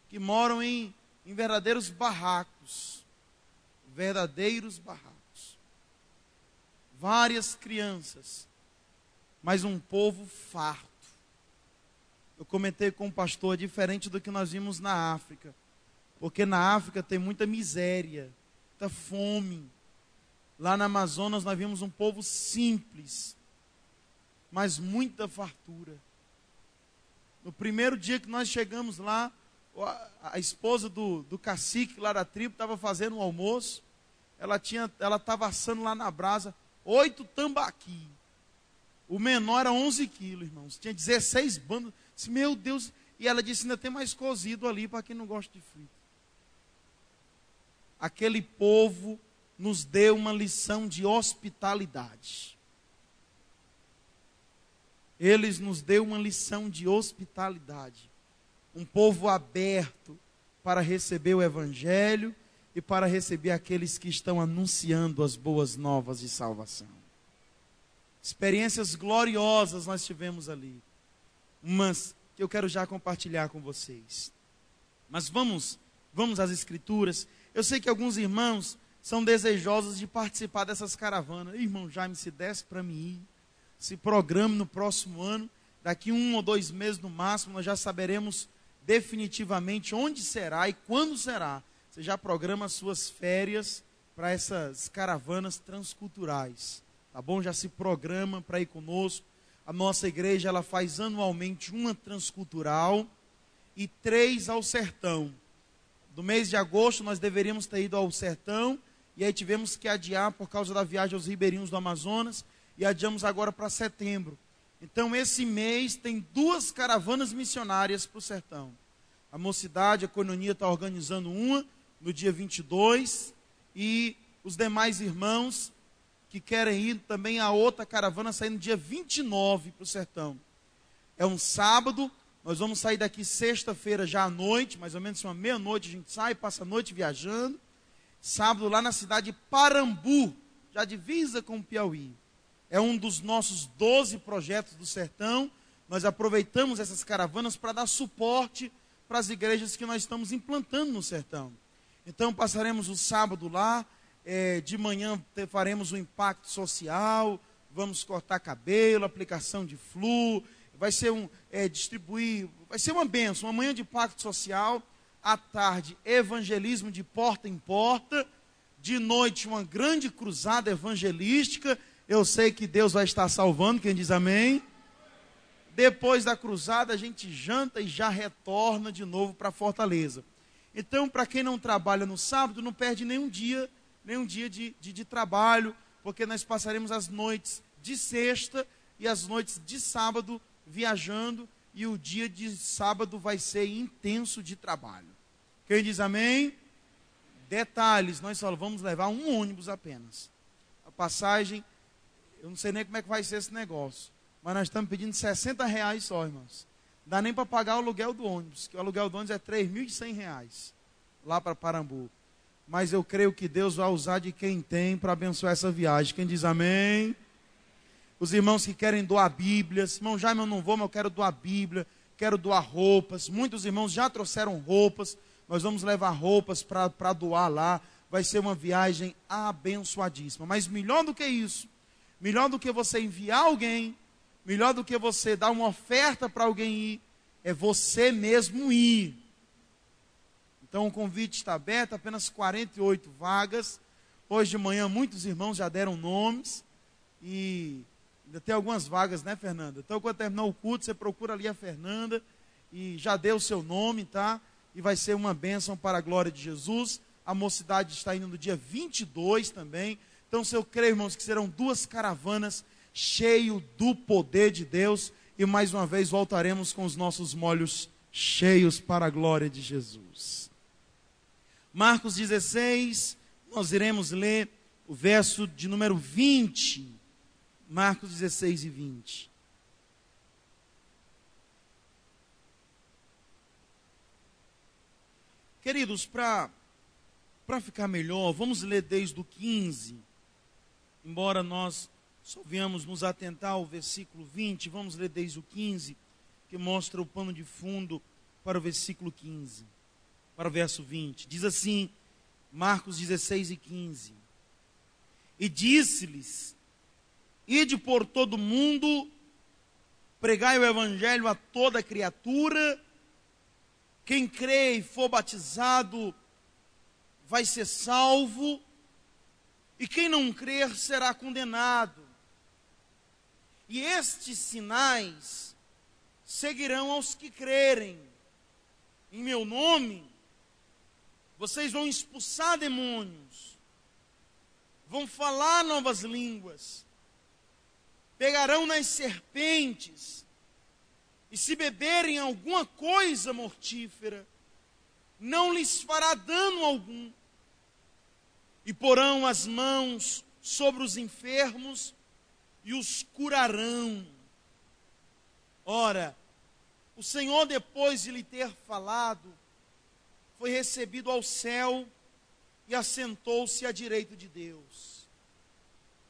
que moram em verdadeiros barracos. Verdadeiros barracos. Várias crianças, mas um povo farto. Eu comentei com o pastor, diferente do que nós vimos na África. Porque na África tem muita miséria, muita fome. Lá na Amazonas nós vimos um povo simples, mas muita fartura. No primeiro dia que nós chegamos lá, a esposa do cacique lá da tribo estava fazendo um almoço. Ela estava assando lá na brasa 8 tambaqui. O menor era 11 quilos, irmãos. Tinha 16 bandas. Disse, meu Deus. E ela disse, ainda tem mais cozido ali para quem não gosta de frito. Aquele povo nos deu uma lição de hospitalidade. Eles nos deu uma lição de hospitalidade. Um povo aberto para receber o Evangelho e para receber aqueles que estão anunciando as boas novas de salvação. Experiências gloriosas nós tivemos ali. Umas que eu quero já compartilhar com vocês. Mas vamos às Escrituras. Eu sei que alguns irmãos são desejosos de participar dessas caravanas. Irmão Jaime, se desse para mim ir, se programe no próximo ano, daqui 1 ou 2 meses no máximo, nós já saberemos definitivamente onde será e quando será. Você já programa as suas férias para essas caravanas transculturais, tá bom? Já se programa para ir conosco. A nossa igreja, ela faz anualmente uma transcultural e 3 ao sertão. Do mês de agosto nós deveríamos ter ido ao sertão, e aí tivemos que adiar por causa da viagem aos ribeirinhos do Amazonas, e adiamos agora para setembro. Então esse mês tem 2 caravanas missionárias para o sertão. A Mocidade, a Coinonia está organizando uma no dia 22, e os demais irmãos que querem ir também a outra caravana sair no dia 29 para o sertão. É um sábado, nós vamos sair daqui sexta-feira já à noite, mais ou menos uma meia-noite a gente sai, passa a noite viajando. Sábado lá na cidade de Parambu, já divisa com o Piauí. É um dos nossos 12 projetos do sertão. Nós aproveitamos essas caravanas para dar suporte para as igrejas que nós estamos implantando no sertão. Então passaremos o sábado lá, de manhã faremos um impacto social, vamos cortar cabelo, aplicação de flu, vai ser vai ser uma bênção, uma manhã de impacto social, à tarde evangelismo de porta em porta, de noite uma grande cruzada evangelística. Eu sei que Deus vai estar salvando, quem diz amém. Depois da cruzada a gente janta e já retorna de novo para Fortaleza. Então, para quem não trabalha no sábado, não perde nenhum dia de trabalho, porque nós passaremos as noites de sexta e as noites de sábado viajando, e o dia de sábado vai ser intenso de trabalho. Quem diz amém? Detalhes, nós só vamos levar um ônibus apenas. A passagem, eu não sei nem como é que vai ser esse negócio, mas nós estamos pedindo R$60 só, irmãos. Não dá nem para pagar o aluguel do ônibus, que o aluguel do ônibus é R$3.100 lá para Parambu. mas eu creio que Deus vai usar de quem tem para abençoar essa viagem. Quem diz amém? Os irmãos que querem doar Bíblias, irmão Jaime, eu não vou, mas eu quero doar Bíblia, quero doar roupas. Muitos irmãos já trouxeram roupas, nós vamos levar roupas para doar lá. Vai ser uma viagem abençoadíssima. Mas melhor do que isso, melhor do que você enviar alguém, melhor do que você dar uma oferta para alguém ir, é você mesmo ir. Então o convite está aberto, apenas 48 vagas. Hoje de manhã muitos irmãos já deram nomes e ainda tem algumas vagas, né, Fernanda? Então quando terminar o culto, você procura ali a Fernanda e já deu o seu nome, tá? E vai ser uma bênção para a glória de Jesus. A mocidade está indo no dia 22 também. Então eu creio, irmãos, que serão 2 caravanas cheias do poder de Deus. E mais uma vez voltaremos com os nossos molhos cheios para a glória de Jesus. Marcos 16, nós iremos ler o verso de número 20. Marcos 16 e 20. Queridos, para ficar melhor, vamos ler desde o 15. Embora nós só venhamos nos atentar ao versículo 20, vamos ler desde o 15, que mostra o pano de fundo para o versículo 15. Para o verso 20, diz assim, Marcos 16 e 15, e disse-lhes, ide por todo mundo, pregai o evangelho a toda criatura, quem crê e for batizado vai ser salvo, e quem não crer será condenado. E estes sinais seguirão aos que crerem. Em meu nome, vocês vão expulsar demônios, vão falar novas línguas, pegarão nas serpentes, e se beberem alguma coisa mortífera, não lhes fará dano algum. E porão as mãos sobre os enfermos e os curarão. Ora, o Senhor, depois de lhe ter falado, foi recebido ao céu e assentou-se à direita de Deus.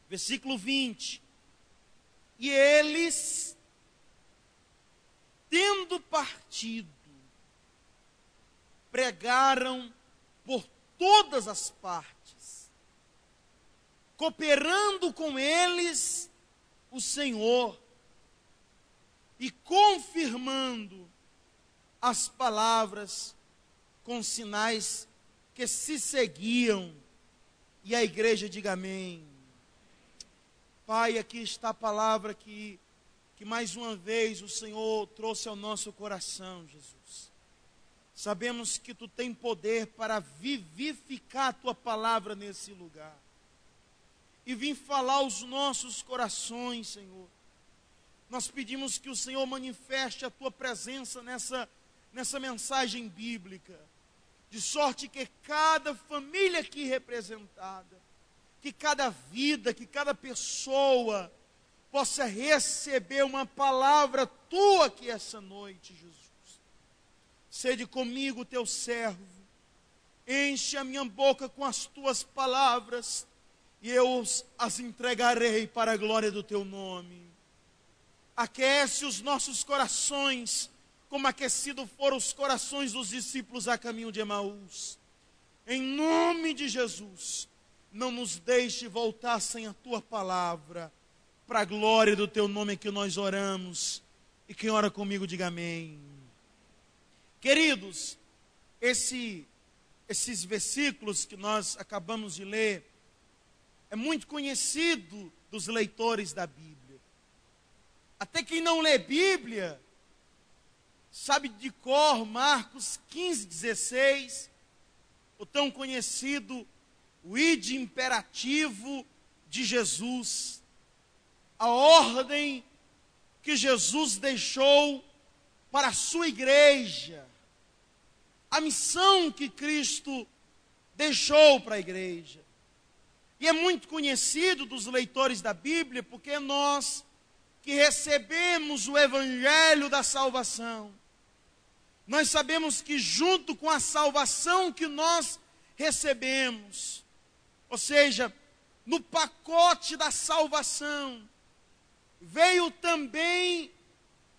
Versículo 20. E eles, tendo partido, pregaram por todas as partes, cooperando com eles o Senhor e confirmando as palavras com sinais que se seguiam. E a igreja diga amém. Pai, aqui está a palavra que mais uma vez o Senhor trouxe ao nosso coração, Jesus. Sabemos que Tu tem poder para vivificar a Tua palavra nesse lugar. E vim falar aos nossos corações, Senhor. Nós pedimos que o Senhor manifeste a Tua presença nessa mensagem bíblica. De sorte que cada família aqui representada, que cada vida, que cada pessoa possa receber uma palavra Tua aqui essa noite, Jesus. Sede comigo, Teu servo, enche a minha boca com as Tuas palavras, e eu as entregarei para a glória do Teu nome. Aquece os nossos corações, como aquecido foram os corações dos discípulos a caminho de Emaús. Em nome de Jesus, não nos deixe voltar sem a Tua palavra, para a glória do Teu nome que nós oramos. E quem ora comigo, diga amém. Queridos, esses versículos que nós acabamos de ler, é muito conhecido dos leitores da Bíblia. Até quem não lê Bíblia, sabe de cor Marcos 15, 16, o tão conhecido, o ide imperativo de Jesus, a ordem que Jesus deixou para a sua igreja, a missão que Cristo deixou para a igreja. E é muito conhecido dos leitores da Bíblia, porque nós que recebemos o evangelho da salvação, nós sabemos que junto com a salvação que nós recebemos, ou seja, no pacote da salvação, veio também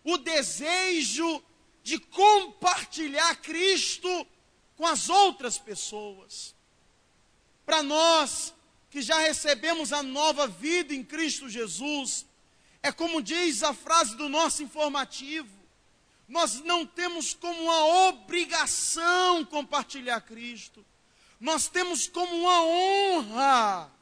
o desejo de compartilhar Cristo com as outras pessoas. Para nós que já recebemos a nova vida em Cristo Jesus, é como diz a frase do nosso informativo, nós não temos como uma obrigação compartilhar Cristo, nós temos como uma honra.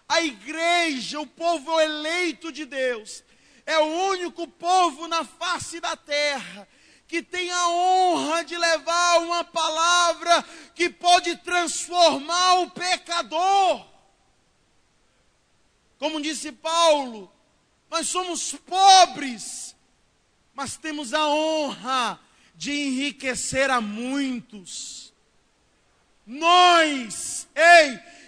A igreja, o povo eleito de Deus, é o único povo na face da terra que tem a honra de levar uma palavra que pode transformar o pecador. Como disse Paulo, nós somos pobres, mas temos a honra de enriquecer a muitos. Nós,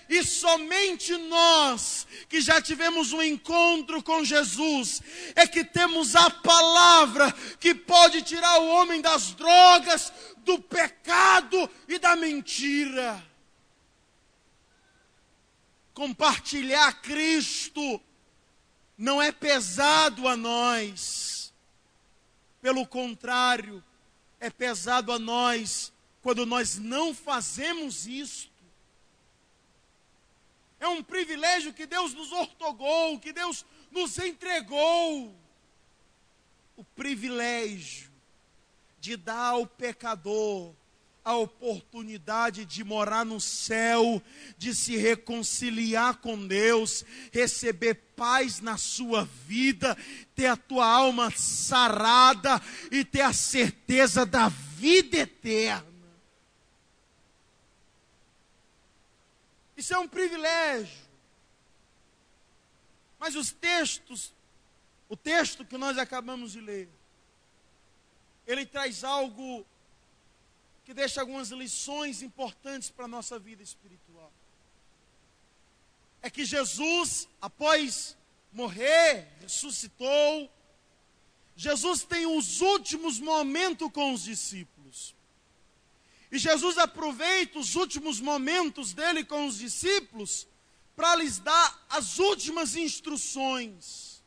e somente nós, que já tivemos um encontro com Jesus, é que temos a palavra que pode tirar o homem das drogas, do pecado e da mentira. Compartilhar Cristo não é pesado a nós. Pelo contrário, é pesado a nós quando nós não fazemos isto. É um privilégio que Deus nos outorgou, que Deus nos entregou. O privilégio de dar ao pecador a oportunidade de morar no céu, de se reconciliar com Deus, receber paz na sua vida, ter a tua alma sarada e ter a certeza da vida eterna. Isso é um privilégio. Mas o texto que nós acabamos de ler, ele traz algo que deixa algumas lições importantes para a nossa vida espiritual. É que Jesus, após morrer, ressuscitou. Jesus tem os últimos momentos com os discípulos. E Jesus aproveita os últimos momentos dele com os discípulos para lhes dar as últimas instruções.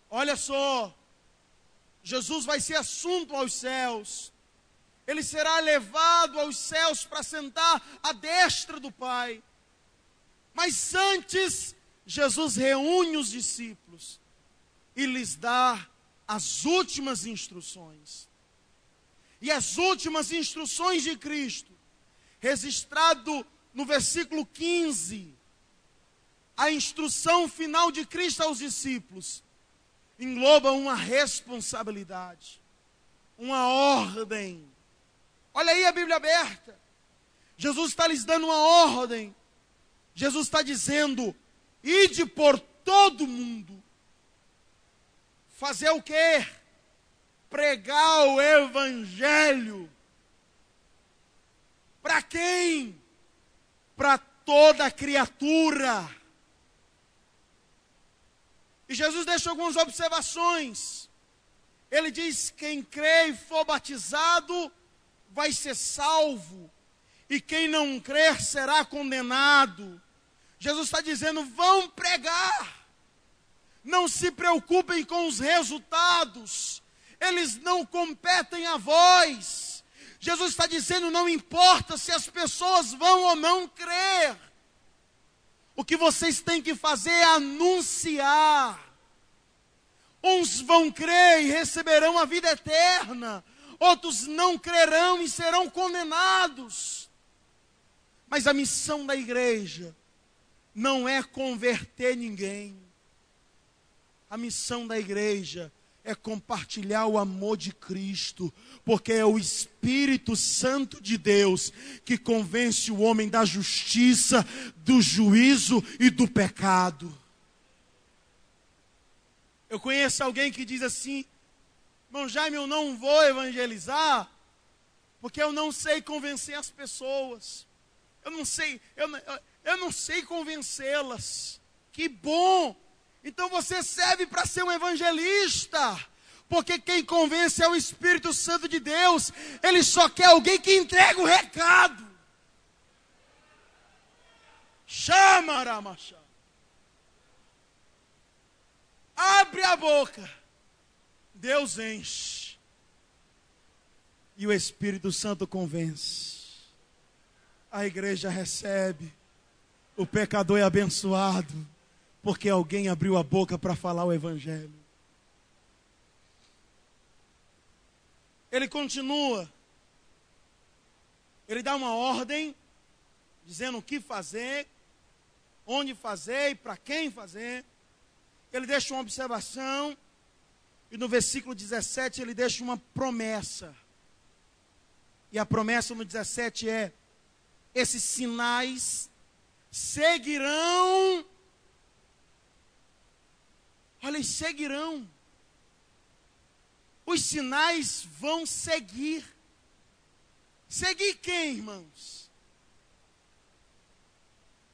Olha só, Jesus vai ser assunto aos céus. Ele será levado aos céus para sentar à destra do Pai. Mas antes, Jesus reúne os discípulos e lhes dá as últimas instruções. E as últimas instruções de Cristo, registrado no versículo 15, a instrução final de Cristo aos discípulos, engloba uma responsabilidade, uma ordem. Olha aí a Bíblia aberta. Jesus está lhes dando uma ordem. Jesus está dizendo: ide por todo mundo. Fazer o quê? Pregar o evangelho. Para quem? Para toda criatura. E Jesus deixa algumas observações. Ele diz: quem crê e for batizado vai ser salvo, e quem não crer será condenado. Jesus está dizendo: vão pregar. Não se preocupem com os resultados. Eles não competem a vós. Jesus está dizendo: não importa se as pessoas vão ou não crer. O que vocês têm que fazer é anunciar. Uns vão crer e receberão a vida eterna. Outros não crerão e serão condenados. Mas a missão da igreja não é converter ninguém. A missão da igreja é compartilhar o amor de Cristo, porque é o Espírito Santo de Deus que convence o homem da justiça, do juízo e do pecado. Eu conheço alguém que diz assim: irmão Jaime, eu não vou evangelizar, porque eu não sei convencer as pessoas. Eu não sei convencê-las. Que bom! Então você serve para ser um evangelista, porque quem convence é o Espírito Santo de Deus. Ele só quer alguém que entrega o recado. Chama, Ramachá. Abre a boca. Deus enche. E o Espírito Santo convence. A igreja recebe. O pecador é abençoado. Porque alguém abriu a boca para falar o Evangelho. Ele continua. Ele dá uma ordem, dizendo o que fazer, onde fazer e para quem fazer. Ele deixa uma observação. E no versículo 17 ele deixa uma promessa. E a promessa no 17 é: esses sinais seguirão. Olha, seguirão. Os sinais vão seguir. Seguir quem, irmãos?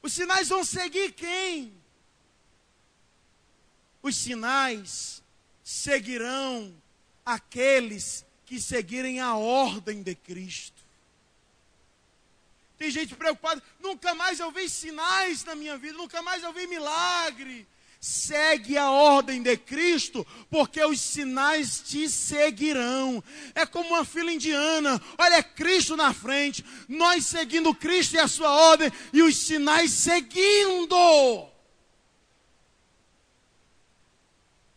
Os sinais vão seguir quem? Os sinais seguirão aqueles que seguirem a ordem de Cristo. Tem gente preocupada, nunca mais eu vi sinais na minha vida, nunca mais eu vi milagre. Segue a ordem de Cristo, porque os sinais te seguirão. É como uma fila indiana. Olha, é Cristo na frente, nós seguindo Cristo e a sua ordem, e os sinais seguindo.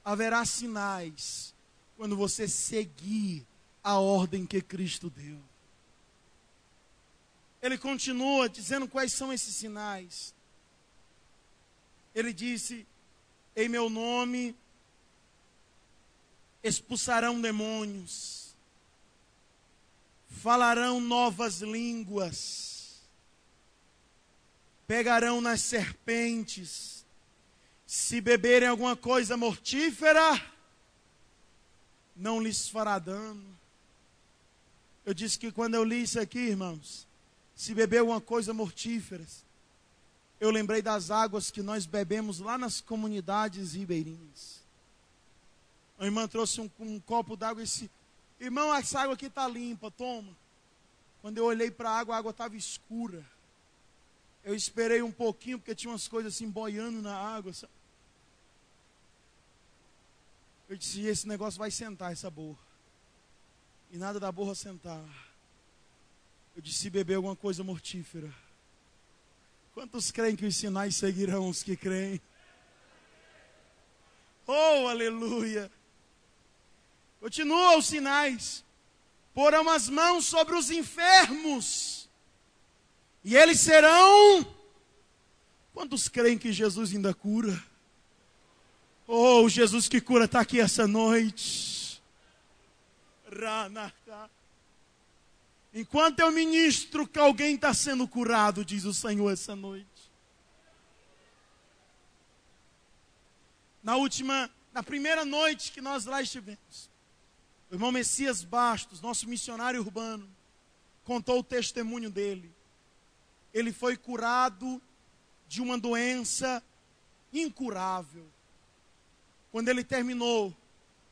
Haverá sinais quando você seguir a ordem que Cristo deu. Ele continua dizendo quais são esses sinais. Ele disse: em meu nome expulsarão demônios, falarão novas línguas, pegarão nas serpentes, se beberem alguma coisa mortífera, não lhes fará dano. Eu disse que quando eu li isso aqui, irmãos, se beber alguma coisa mortífera, eu lembrei das águas que nós bebemos lá nas comunidades ribeirinhas. A irmã trouxe um copo d'água e disse: irmão, essa água aqui está limpa, toma. Quando eu olhei para a água estava escura. Eu esperei um pouquinho, porque tinha umas coisas assim boiando na água. Sabe? Eu disse: esse negócio vai sentar, essa borra. E nada da borra sentar. Eu disse: se beber alguma coisa mortífera. Quantos creem que os sinais seguirão os que creem? Oh, aleluia! Continua os sinais. Porão as mãos sobre os enfermos, e eles serão. Quantos creem que Jesus ainda cura? Oh, o Jesus que cura está aqui essa noite. Enquanto eu ministro que alguém está sendo curado, diz o Senhor essa noite. Na primeira noite que nós lá estivemos, o irmão Messias Bastos, nosso missionário urbano, contou o testemunho dele. Ele foi curado de uma doença incurável. Quando ele terminou,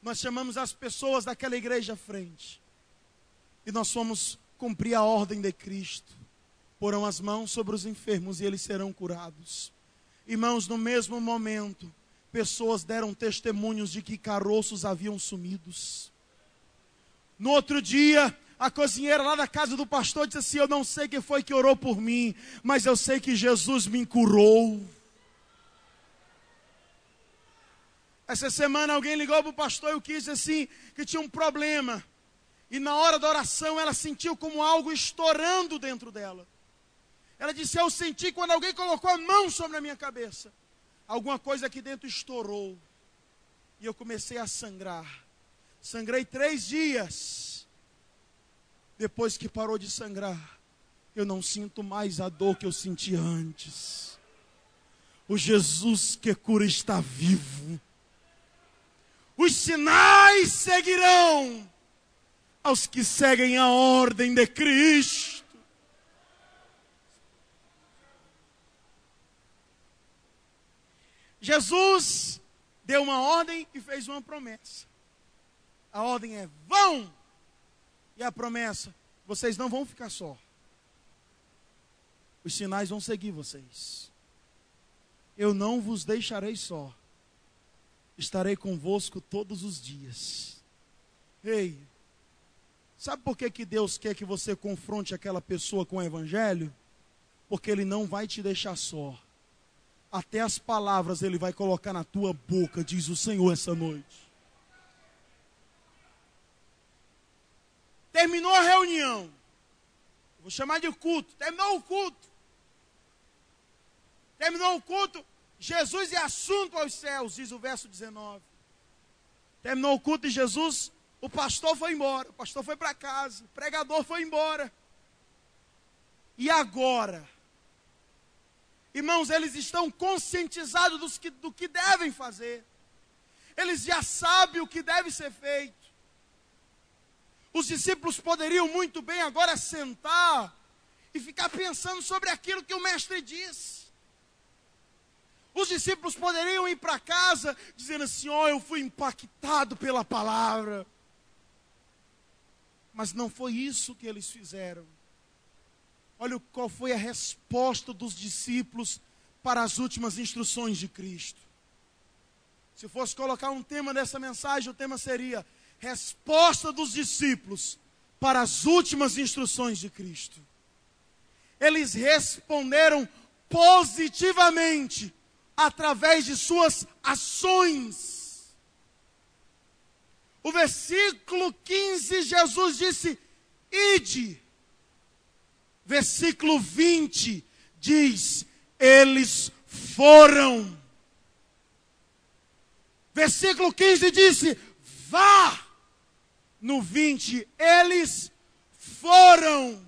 nós chamamos as pessoas daquela igreja à frente. E nós fomos cumprir a ordem de Cristo. Porão as mãos sobre os enfermos e eles serão curados. Irmãos, no mesmo momento, pessoas deram testemunhos de que caroços haviam sumidos. No outro dia, a cozinheira lá da casa do pastor disse assim: eu não sei quem foi que orou por mim, mas eu sei que Jesus me curou. Essa semana alguém ligou para o pastor e eu quis assim, que tinha um problema. E na hora da oração ela sentiu como algo estourando dentro dela. Ela disse: eu senti quando alguém colocou a mão sobre a minha cabeça. Alguma coisa aqui dentro estourou. E eu comecei a sangrar. Sangrei 3 dias. Depois que parou de sangrar, eu não sinto mais a dor que eu senti antes. O Jesus que cura está vivo. Os sinais seguirão aos que seguem a ordem de Cristo. Jesus deu uma ordem e fez uma promessa. A ordem é: vão! E a promessa: vocês não vão ficar só. Os sinais vão seguir vocês. eu não vos deixarei só. Estarei convosco todos os dias. Ei, sabe por que Deus quer que você confronte aquela pessoa com o evangelho? Porque Ele não vai te deixar só. Até as palavras Ele vai colocar na tua boca, diz o Senhor essa noite. Terminou a reunião. Vou chamar de culto. Terminou o culto. Terminou o culto. Jesus é assunto aos céus, diz o verso 19. Terminou o culto de Jesus, o pastor foi embora. O pastor foi para casa. O pregador foi embora. E agora? Irmãos, eles estão conscientizados do que devem fazer. Eles já sabem o que deve ser feito. Os discípulos poderiam muito bem agora sentar e ficar pensando sobre aquilo que o mestre disse. Os discípulos poderiam ir para casa dizendo assim: ó, eu fui impactado pela palavra. Mas não foi isso que eles fizeram. Olha qual foi a resposta dos discípulos para as últimas instruções de Cristo. Se fosse colocar um tema dessa mensagem, o tema seria: resposta dos discípulos para as últimas instruções de Cristo. Eles responderam positivamente através de suas ações. O versículo 15, Jesus disse: ide. Versículo 20 diz: eles foram. Versículo 15 disse: vá. No 20, eles foram.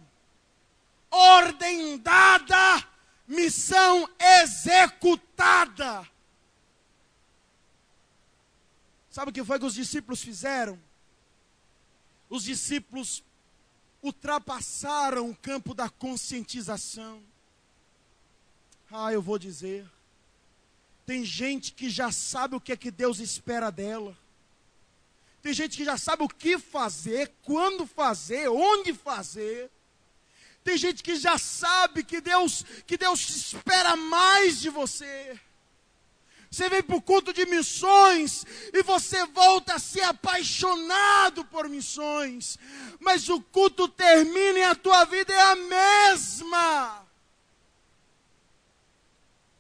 Ordem dada, missão executada. Sabe o que foi que os discípulos fizeram? Os discípulos ultrapassaram o campo da conscientização. Eu vou dizer, tem gente que já sabe o que é que Deus espera dela. Tem gente que já sabe o que fazer, quando fazer, onde fazer. Tem gente que já sabe que Deus espera mais de você. Você vem para o culto de missões e você volta a ser apaixonado por missões. Mas o culto termina e a tua vida é a mesma.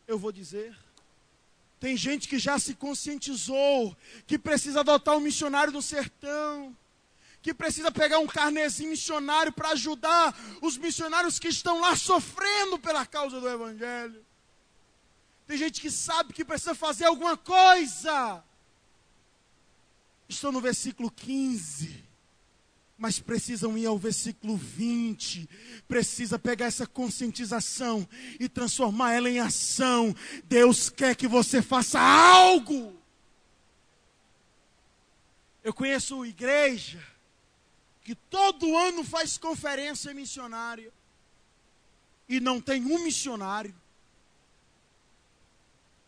Eu vou dizer, tem gente que já se conscientizou que precisa adotar um missionário no sertão, que precisa pegar um carnezinho missionário para ajudar os missionários que estão lá sofrendo pela causa do evangelho. Tem gente que sabe que precisa fazer alguma coisa. Estou no versículo 15, mas precisam ir ao versículo 20. Precisa pegar essa conscientização e transformar ela em ação. Deus quer que você faça algo. Eu conheço igreja que todo ano faz conferência missionária e não tem um missionário.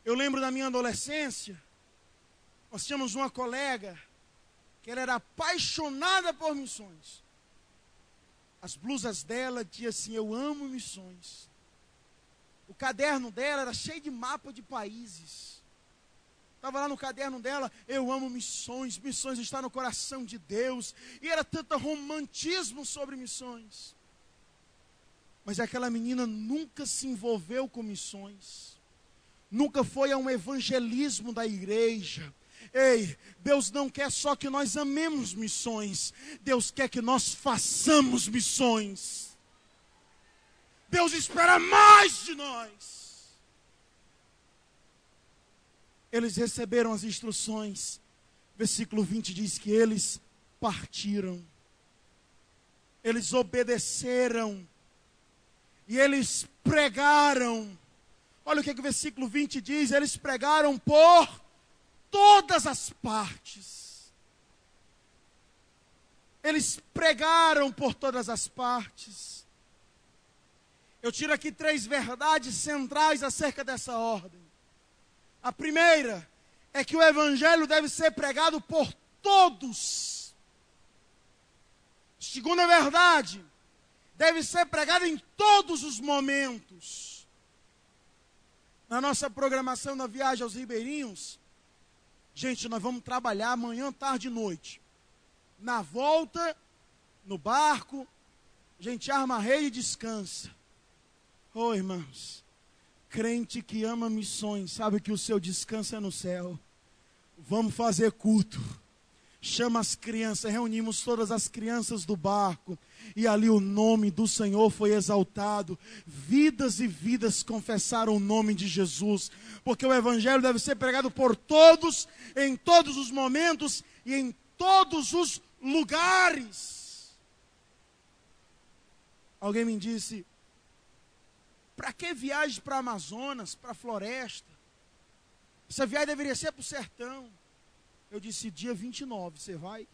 Eu lembro da minha adolescência, nós tínhamos uma colega que ela era apaixonada por missões. As blusas dela diziam assim: eu amo missões. O caderno dela era cheio de mapa de países. Estava lá no caderno dela: eu amo missões, missões está no coração de Deus. E era tanto romantismo sobre missões. Mas aquela menina nunca se envolveu com missões. Nunca foi a um evangelismo da igreja. Ei, Deus não quer só que nós amemos missões. Deus quer que nós façamos missões. Deus espera mais de nós. Eles receberam as instruções. Versículo 20 diz que eles partiram. Eles obedeceram. E eles pregaram. Olha o que o versículo 20 diz: eles pregaram por todas as partes. Eles pregaram por todas as partes. Eu tiro aqui 3 verdades centrais acerca dessa ordem. A primeira é que o evangelho deve ser pregado por todos. Segunda verdade, deve ser pregado em todos os momentos. Na nossa programação da viagem aos Ribeirinhos, gente, nós vamos trabalhar manhã, tarde e noite. Na volta, no barco, a gente arma a rede e descansa. Oh, irmãos, crente que ama missões, sabe que o seu descanso é no céu. Vamos fazer culto. Chama as crianças, reunimos todas as crianças do barco, e ali o nome do Senhor foi exaltado. Vidas e vidas confessaram o nome de Jesus, porque o Evangelho deve ser pregado por todos, em todos os momentos e em todos os lugares. Alguém me disse, para que viagem para Amazonas, para a floresta? Essa viagem deveria ser para o sertão. Eu disse, dia 29, você vai?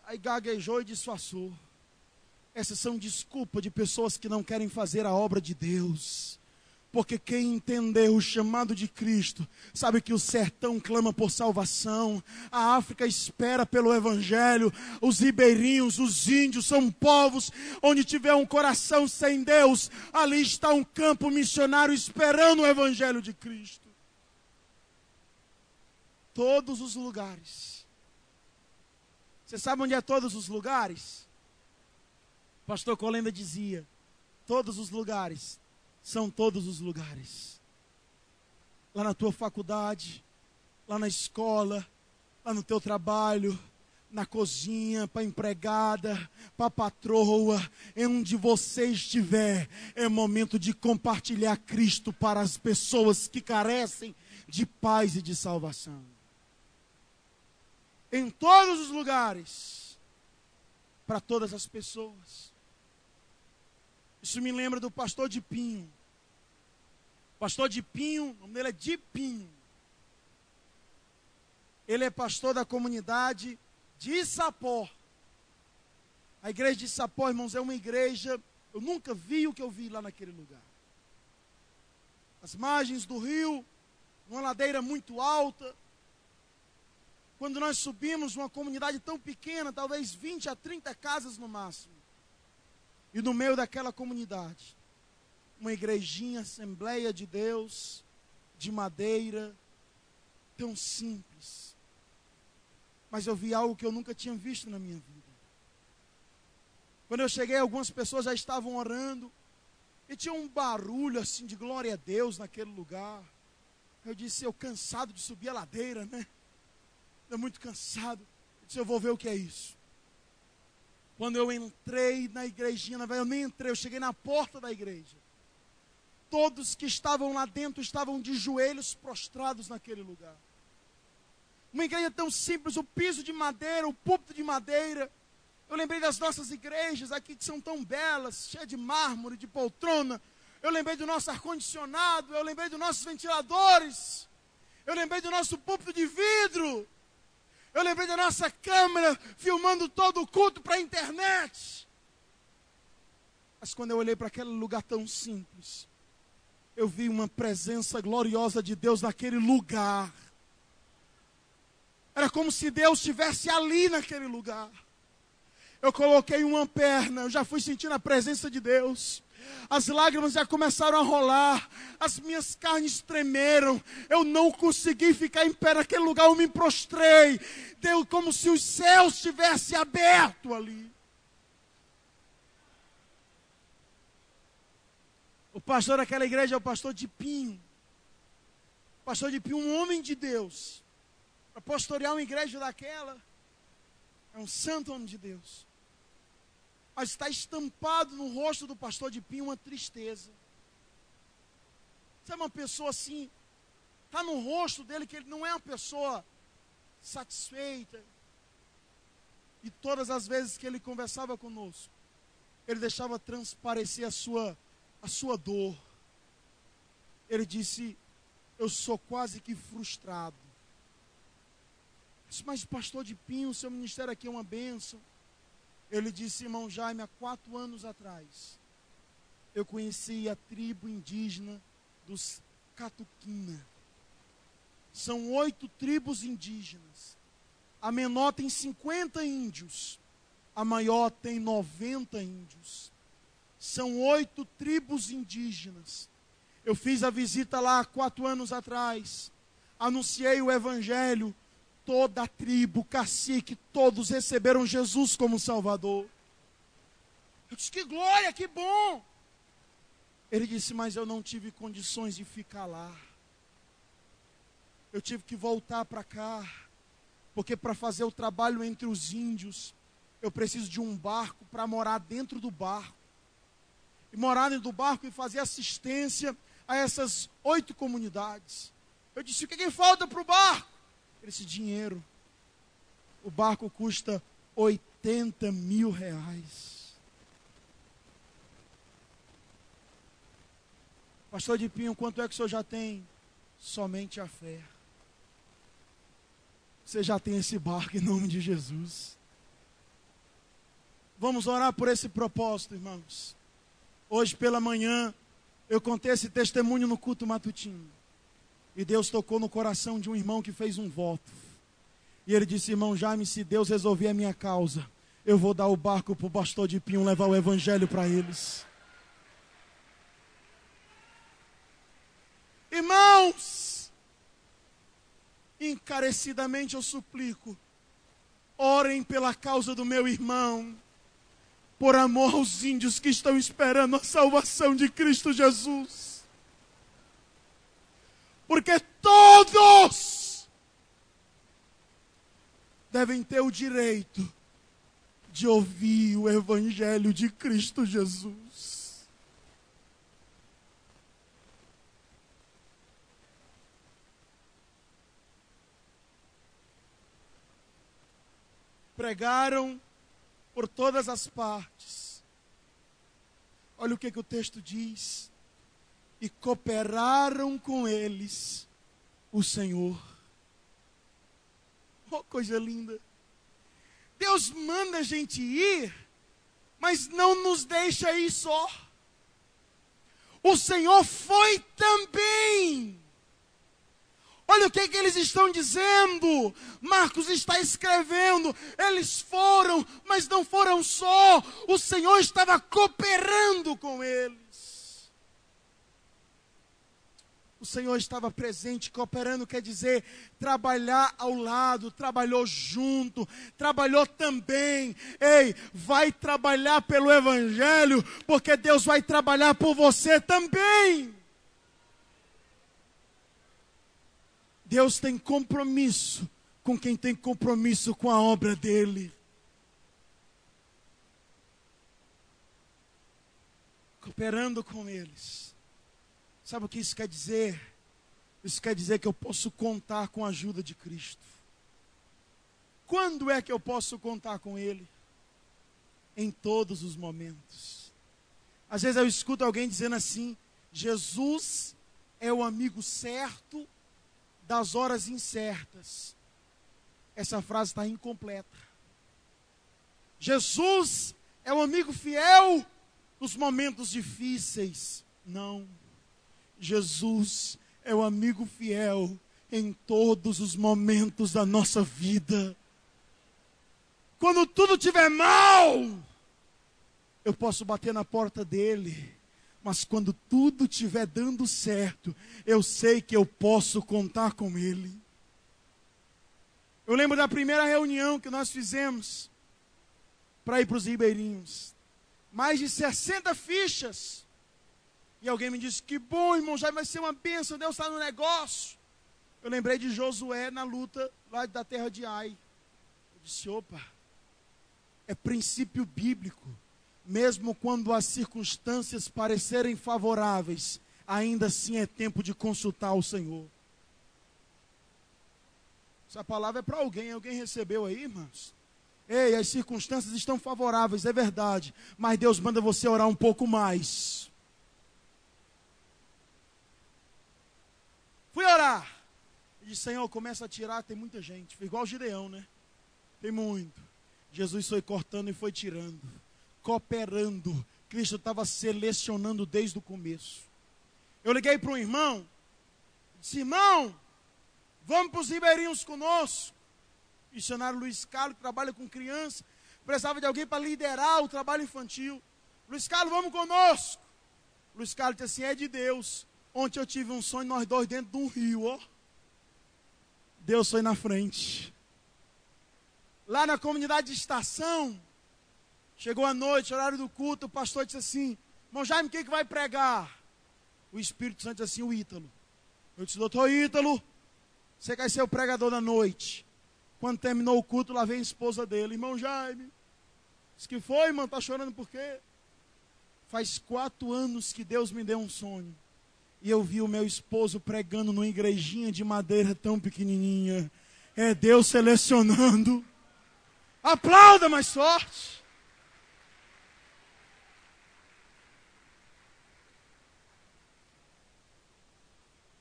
Aí gaguejou e disfarçou. Essas são desculpas de pessoas que não querem fazer a obra de Deus. Porque quem entendeu o chamado de Cristo, sabe que o sertão clama por salvação, a África espera pelo Evangelho, os ribeirinhos, os índios são povos onde tiver um coração sem Deus, ali está um campo missionário esperando o Evangelho de Cristo. Todos os lugares. Você sabe onde é todos os lugares? O pastor Colenda dizia, todos os lugares são todos os lugares. Lá na tua faculdade, lá na escola, lá no teu trabalho, na cozinha, para a empregada, para a patroa, onde você estiver, é momento de compartilhar Cristo para as pessoas que carecem de paz e de salvação. Em todos os lugares, para todas as pessoas. Isso me lembra do pastor de Pinho. Pastor de Pinho, o nome dele é de Pinho. Ele é pastor da comunidade de Issapó. A igreja de Issapó, irmãos, é uma igreja, eu nunca vi o que eu vi lá naquele lugar. As margens do rio, uma ladeira muito alta. Quando nós subimos uma comunidade tão pequena, talvez 20 a 30 casas no máximo. E no meio daquela comunidade, uma igrejinha, Assembleia de Deus, de madeira, tão simples. Mas eu vi algo que eu nunca tinha visto na minha vida. Quando eu cheguei, algumas pessoas já estavam orando, e tinha um barulho assim de glória a Deus naquele lugar. Eu disse, eu cansado de subir a ladeira, né? Eu muito cansado. Eu disse, eu vou ver o que é isso. Quando eu entrei na igrejinha, eu nem entrei, eu cheguei na porta da igreja. Todos que estavam lá dentro estavam de joelhos prostrados naquele lugar. Uma igreja tão simples, o piso de madeira, o púlpito de madeira. Eu lembrei das nossas igrejas aqui que são tão belas, cheias de mármore, de poltrona. Eu lembrei do nosso ar-condicionado, eu lembrei dos nossos ventiladores. Eu lembrei do nosso púlpito de vidro. Eu lembrei da nossa câmera filmando todo o culto para a internet. Mas quando eu olhei para aquele lugar tão simples, eu vi uma presença gloriosa de Deus naquele lugar. Era como se Deus estivesse ali naquele lugar. Eu coloquei uma perna, eu já fui sentindo a presença de Deus. As lágrimas já começaram a rolar, as minhas carnes tremeram, eu não consegui ficar em pé naquele lugar, eu me prostrei. Deu como se os céus tivessem aberto ali. O pastor daquela igreja é o pastor de Pinho. O pastor de Pinho, um homem de Deus. Para pastorear uma igreja daquela, é um santo homem de Deus. Mas está estampado no rosto do pastor de Pinho uma tristeza. Sabe, uma pessoa assim, está no rosto dele que ele não é uma pessoa satisfeita. E todas as vezes que ele conversava conosco, ele deixava transparecer a sua dor. Ele disse, eu sou quase que frustrado. Eu disse, mas pastor de Pinho, o seu ministério aqui é uma bênção. Ele disse, irmão Jaime, há 4 anos atrás, eu conheci a tribo indígena dos Catuquina. São 8 tribos indígenas. A menor tem 50 índios. A maior tem 90 índios. São 8 tribos indígenas. Eu fiz a visita lá 4 anos atrás. Anunciei o evangelho. Toda a tribo, cacique, todos receberam Jesus como Salvador. Eu disse, que glória, que bom. Ele disse, mas eu não tive condições de ficar lá. Eu tive que voltar para cá. Porque para fazer o trabalho entre os índios, eu preciso de um barco para morar dentro do barco. E morar dentro do barco e fazer assistência a essas 8 comunidades. Eu disse, o que falta para o barco? Ele disse, dinheiro. O barco custa 80 mil reais. Pastor de Pinho, quanto é que o senhor já tem? Somente a fé. Você já tem esse barco em nome de Jesus. Vamos orar por esse propósito, irmãos. Hoje pela manhã, eu contei esse testemunho no culto matutino. E Deus tocou no coração de um irmão que fez um voto. E ele disse, irmão Jaime, se Deus resolver a minha causa, eu vou dar o barco para o pastor de Pinho levar o evangelho para eles. Irmãos, encarecidamente eu suplico, orem pela causa do meu irmão, por amor aos índios que estão esperando a salvação de Cristo Jesus. Porque todos devem ter o direito de ouvir o evangelho de Cristo Jesus. Pregaram por todas as partes. Olha o que o texto diz. E cooperaram com eles o Senhor. Oh, coisa linda. Deus manda a gente ir, mas não nos deixa ir só. O Senhor foi também. Olha o que eles estão dizendo. Marcos está escrevendo. Eles foram, mas não foram só. O Senhor estava cooperando com eles. O Senhor estava presente, cooperando, quer dizer, trabalhar ao lado, trabalhou junto, trabalhou também. Ei, vai trabalhar pelo Evangelho, porque Deus vai trabalhar por você também. Deus tem compromisso com quem tem compromisso com a obra dele. Cooperando com eles. Sabe o que isso quer dizer? Isso quer dizer que eu posso contar com a ajuda de Cristo. Quando é que eu posso contar com Ele? Em todos os momentos. Às vezes eu escuto alguém dizendo assim, Jesus é o amigo certo das horas incertas. Essa frase está incompleta. Jesus é o amigo fiel nos momentos difíceis. Não. Jesus é o amigo fiel em todos os momentos da nossa vida. Quando tudo estiver mal, eu posso bater na porta dele. Mas quando tudo estiver dando certo, eu sei que eu posso contar com ele. Eu lembro da primeira reunião que nós fizemos para ir para os ribeirinhos. Mais de 60 fichas. E alguém me disse, que bom, irmão, já vai ser uma bênção, Deus está no negócio. Eu lembrei de Josué na luta lá da terra de Ai. Eu disse, opa, é princípio bíblico. Mesmo quando as circunstâncias parecerem favoráveis, ainda assim é tempo de consultar o Senhor. Essa palavra é para alguém recebeu aí, irmãos? Ei, as circunstâncias estão favoráveis, é verdade, mas Deus manda você orar um pouco mais. Fui orar. E disse, Senhor, começa a tirar, tem muita gente. Foi igual o Gideão, né? Tem muito. Jesus foi cortando e foi tirando. Cooperando. Cristo estava selecionando desde o começo. Eu liguei para um irmão. Disse, irmão, vamos para os ribeirinhos conosco. Missionário Luiz Carlos, que trabalha com criança. Precisava de alguém para liderar o trabalho infantil. Luiz Carlos, vamos conosco. Luiz Carlos disse assim, é de Deus. Ontem eu tive um sonho, nós dois dentro de um rio, ó. Deus foi na frente. Lá na comunidade de Estação, chegou a noite, horário do culto, o pastor disse assim, irmão Jaime, quem que vai pregar? O Espírito Santo disse assim, o Ítalo. Eu disse, doutor Ítalo, você quer ser o pregador da noite. Quando terminou o culto, lá veio a esposa dele, irmão Jaime. Disse que foi, irmão, está chorando por quê? Faz 4 anos que Deus me deu um sonho. E eu vi o meu esposo pregando numa igrejinha de madeira tão pequenininha. É Deus selecionando. Aplauda mais forte.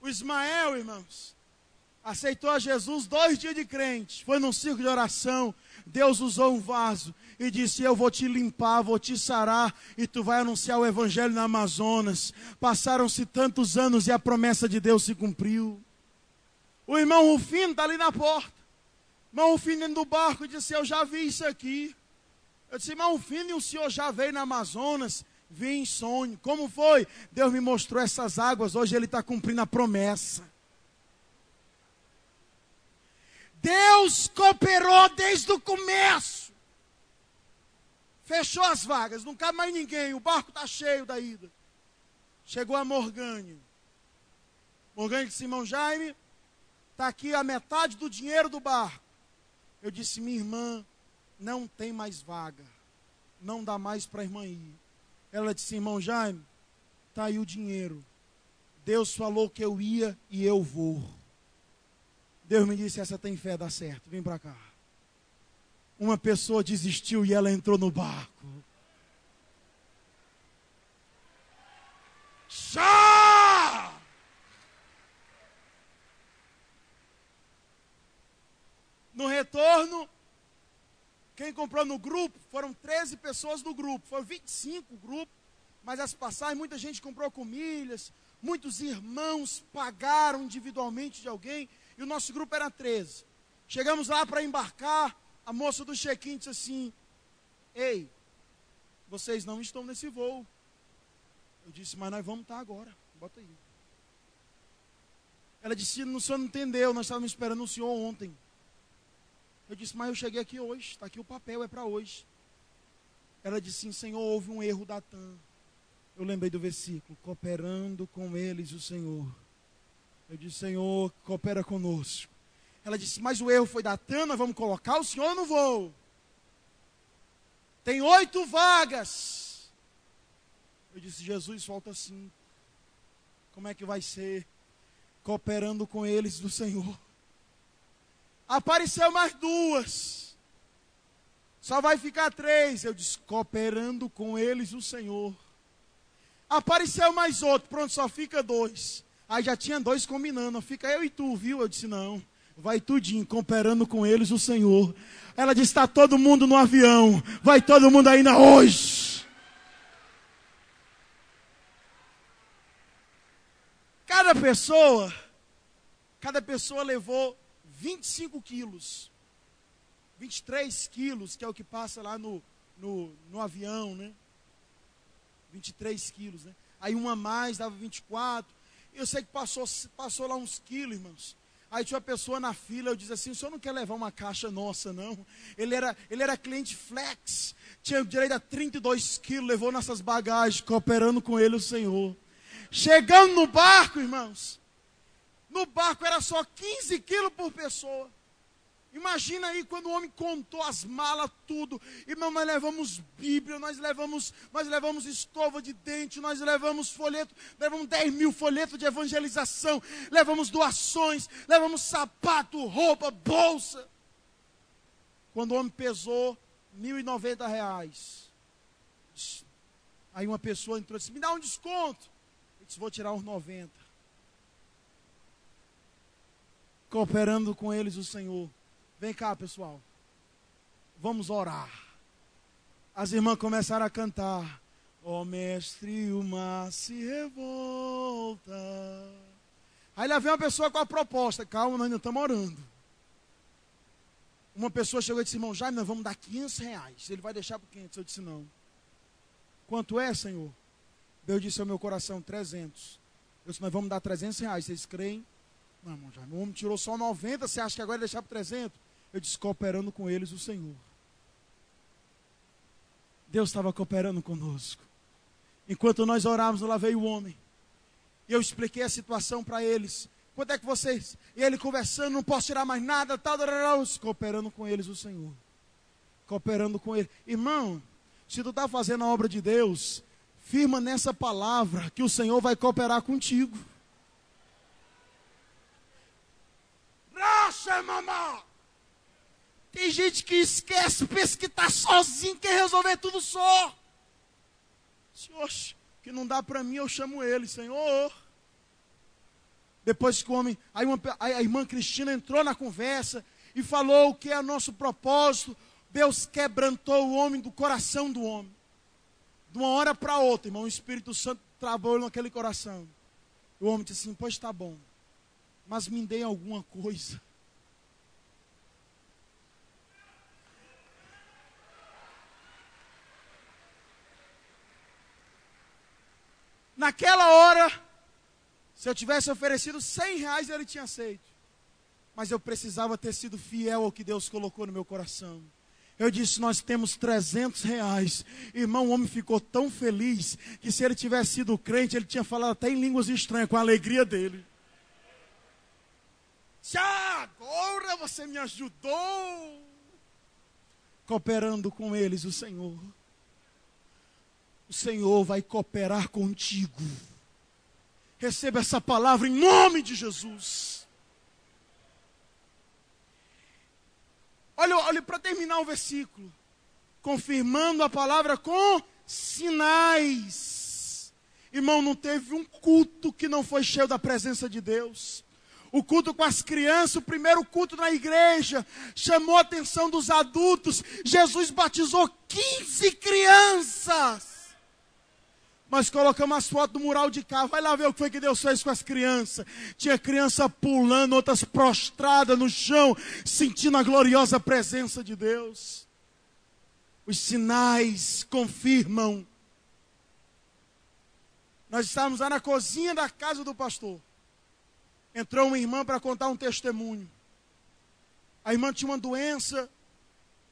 O Ismael, irmãos, aceitou a Jesus 2 dias de crente. Foi num círculo de oração. Deus usou um vaso e disse, eu vou te limpar, vou te sarar e tu vai anunciar o evangelho no Amazonas. Passaram-se tantos anos e a promessa de Deus se cumpriu. O irmão Rufino está ali na porta. O irmão Rufino dentro do barco disse, eu já vi isso aqui. Eu disse, irmão Rufino, e o senhor já veio no Amazonas? Vi em sonho. Como foi? Deus me mostrou essas águas, hoje ele está cumprindo a promessa. Deus cooperou desde o começo. Fechou as vagas, não cabe mais ninguém, o barco está cheio da ida. Chegou a Morgane. Morgane disse, irmão Jaime, está aqui a metade do dinheiro do barco. Eu disse, minha irmã, não tem mais vaga. Não dá mais para a irmã ir. Ela disse, irmão Jaime, está aí o dinheiro. Deus falou que eu ia e eu vou. Deus me disse, essa tem fé, dá certo, vem para cá. Uma pessoa desistiu e ela entrou no barco. Chá! No retorno, quem comprou no grupo, foram 13 pessoas do grupo, foram 25 o grupo, mas as passagens, muita gente comprou com milhas, muitos irmãos pagaram individualmente de alguém, e o nosso grupo era 13. Chegamos lá para embarcar, a moça do check-in disse assim, ei, vocês não estão nesse voo. Eu disse, mas nós vamos estar agora, bota aí. Ela disse, o senhor não entendeu, nós estávamos esperando o senhor ontem. Eu disse, mas eu cheguei aqui hoje, está aqui o papel, é para hoje. Ela disse, sim, Senhor, houve um erro da TAM. Eu lembrei do versículo, cooperando com eles o Senhor. Eu disse, Senhor, coopera conosco. Ela disse, mas o erro foi da TAM, nós vamos colocar o senhor no voo. Tem 8 vagas. Eu disse, Jesus, falta 5. Como é que vai ser? Cooperando com eles do Senhor. Apareceu mais 2. Só vai ficar 3. Eu disse, cooperando com eles o Senhor. Apareceu mais outro. Pronto, só fica 2. Aí já tinha 2 combinando. Fica eu e tu, viu? Eu disse, não. Vai tudinho, cooperando com eles o Senhor. Ela disse, está todo mundo no avião. Vai todo mundo ainda hoje. Cada pessoa levou 25 quilos. 23 quilos, que é o que passa lá no avião, né? 23 quilos, né? Aí uma a mais, dava 24. Eu sei que passou lá uns quilos, irmãos. Aí tinha uma pessoa na fila, eu disse assim, o senhor não quer levar uma caixa nossa, não? Ele era cliente flex, tinha direito a 32 quilos, levou nossas bagagens, cooperando com ele o Senhor. Chegando no barco, irmãos, no barco era só 15 quilos por pessoa. Imagina aí quando o homem contou as malas, tudo. Irmão, nós levamos Bíblia, nós levamos escova de dente, nós levamos folheto, levamos 10 mil folhetos de evangelização, levamos doações, levamos sapato, roupa, bolsa. Quando o homem pesou R$1.090, aí uma pessoa entrou e disse, me dá um desconto. Eu disse, vou tirar uns 90. Cooperando com eles o Senhor. Vem cá, pessoal. Vamos orar. As irmãs começaram a cantar. Ó mestre, o mar se revolta. Aí lá vem uma pessoa com a proposta. Calma, nós ainda estamos orando. Uma pessoa chegou e disse, irmão Jaime, nós vamos dar R$500. Ele vai deixar por 500. Eu disse, não. Quanto é, Senhor? Deus disse ao meu coração, 300. Eu disse, nós vamos dar 300 reais, vocês creem? Não, irmão Jaime, o homem tirou só 90, você acha que agora ia deixar por 300? Eu disse, cooperando com eles o Senhor. Deus estava cooperando conosco. Enquanto nós orávamos, lá veio o homem. E eu expliquei a situação para eles. Quanto é que vocês... E ele conversando, não posso tirar mais nada, tal, cooperando com eles o Senhor. Cooperando com ele. Irmão, se tu está fazendo a obra de Deus, firma nessa palavra que o Senhor vai cooperar contigo. Racha, mamá! Tem gente que esquece, pensa que está sozinho, quer resolver tudo só. Senhor, que não dá para mim, eu chamo ele, Senhor. Depois que o homem, aí a irmã Cristina entrou na conversa e falou o que é o nosso propósito. Deus quebrantou o homem do coração do homem. De uma hora para outra, irmão, o Espírito Santo travou naquele coração. O homem disse assim, pois está bom, mas me dê alguma coisa. Naquela hora, se eu tivesse oferecido 100 reais, ele tinha aceito. Mas eu precisava ter sido fiel ao que Deus colocou no meu coração. Eu disse, nós temos 300 reais. Irmão, o homem ficou tão feliz, que se ele tivesse sido crente, ele tinha falado até em línguas estranhas, com a alegria dele. Agora você me ajudou. Cooperando com eles, o Senhor. O Senhor vai cooperar contigo. Receba essa palavra em nome de Jesus. Olha para terminar o versículo. Confirmando a palavra com sinais. Irmão, não teve um culto que não foi cheio da presença de Deus. O culto com as crianças, o primeiro culto na igreja, chamou a atenção dos adultos. Jesus batizou 15 crianças. Nós colocamos as fotos do mural de cá. Vai lá ver o que foi que Deus fez com as crianças. Tinha criança pulando, outras prostradas no chão, sentindo a gloriosa presença de Deus. Os sinais confirmam. Nós estávamos lá na cozinha da casa do pastor. Entrou uma irmã para contar um testemunho. A irmã tinha uma doença,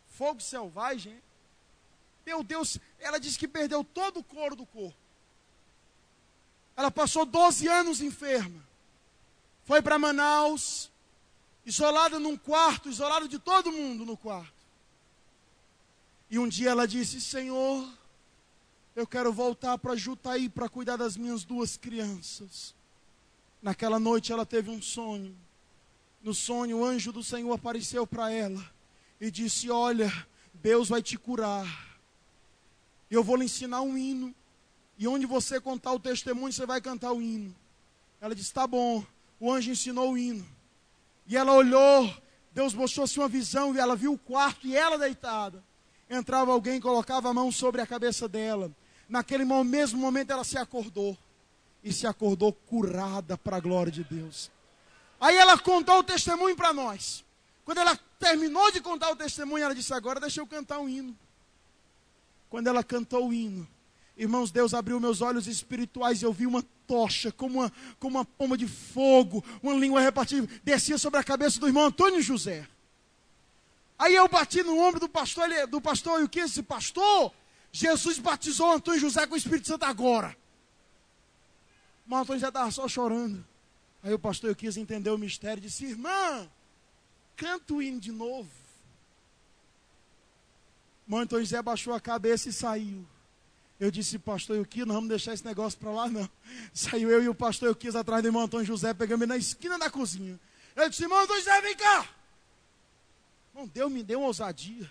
fogo selvagem. Meu Deus, ela disse que perdeu todo o couro do corpo. Ela passou 12 anos enferma. Foi para Manaus, isolada num quarto, isolada de todo mundo no quarto. E um dia ela disse, Senhor, eu quero voltar para Jutaí para cuidar das minhas 2 crianças. Naquela noite ela teve um sonho. No sonho o anjo do Senhor apareceu para ela e disse, olha, Deus vai te curar. Eu vou lhe ensinar um hino. E onde você contar o testemunho, você vai cantar o hino. Ela disse, tá bom. O anjo ensinou o hino. E ela olhou, Deus mostrou-se uma visão, e ela viu o quarto, e ela deitada. Entrava alguém, colocava a mão sobre a cabeça dela. Naquele mesmo momento ela se acordou. E se acordou curada para a glória de Deus. Aí ela contou o testemunho para nós. Quando ela terminou de contar o testemunho, ela disse, agora deixa eu cantar um hino. Quando ela cantou o hino, irmãos, Deus abriu meus olhos espirituais e eu vi uma tocha, como uma pomba de fogo, uma língua repartida, descia sobre a cabeça do irmão Antônio José. Aí eu bati no ombro do pastor e o que esse pastor? Jesus batizou o Antônio José com o Espírito Santo agora. O irmão Antônio já estava só chorando. Aí o pastor eu quis entender o mistério e disse, irmã, canta o hino de novo. O irmão Antônio José baixou a cabeça e saiu. Eu disse, pastor Euquis, não vamos deixar esse negócio para lá, não. Saiu eu e o pastor Euquis atrás do irmão Antônio José, pegamos ele na esquina da cozinha. Eu disse, irmão Antônio José, vem cá. Irmão, Deus me deu uma ousadia.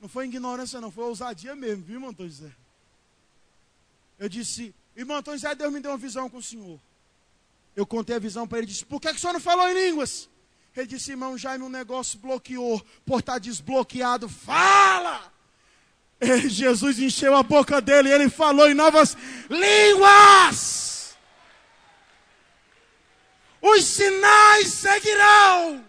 Não foi ignorância, não, foi ousadia mesmo, viu, irmão Antônio José? Eu disse, irmão Antônio José, Deus me deu uma visão com o senhor. Eu contei a visão para ele e disse, por que o senhor não falou em línguas? Ele disse, irmão Jaime, um negócio bloqueou, por estar desbloqueado, fala! Jesus encheu a boca dele e ele falou em novas línguas. Os sinais seguirão.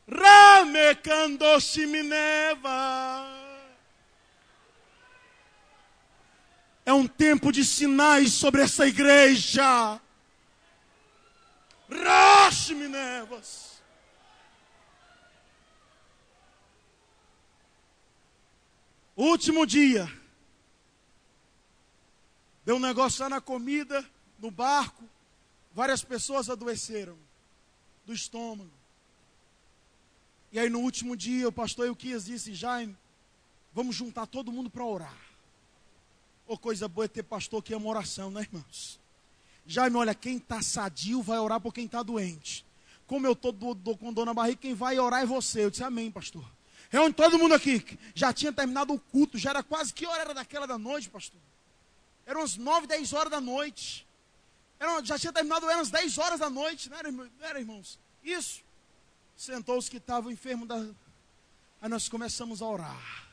Ramekando Shimineva. É um tempo de sinais sobre essa igreja. Roche-me nevas. Último dia. Deu um negócio lá na comida, no barco. Várias pessoas adoeceram do estômago. E aí no último dia o pastor Euquias disse: Jaime, vamos juntar todo mundo para orar. Ô, coisa boa é ter pastor que ama oração, né, irmãos? Jaime, olha, quem está sadio vai orar por quem está doente. Como eu estou com dor na barriga, quem vai orar é você. Eu disse: amém, pastor. Reúne todo mundo aqui. Já tinha terminado o culto, já era quase, que hora era daquela da noite, pastor? Eram umas 9, 10 horas da noite. Já tinha terminado, eram umas 10 horas da noite, não era, irmãos? Isso. Sentou os que estavam enfermos. Aí nós começamos a orar.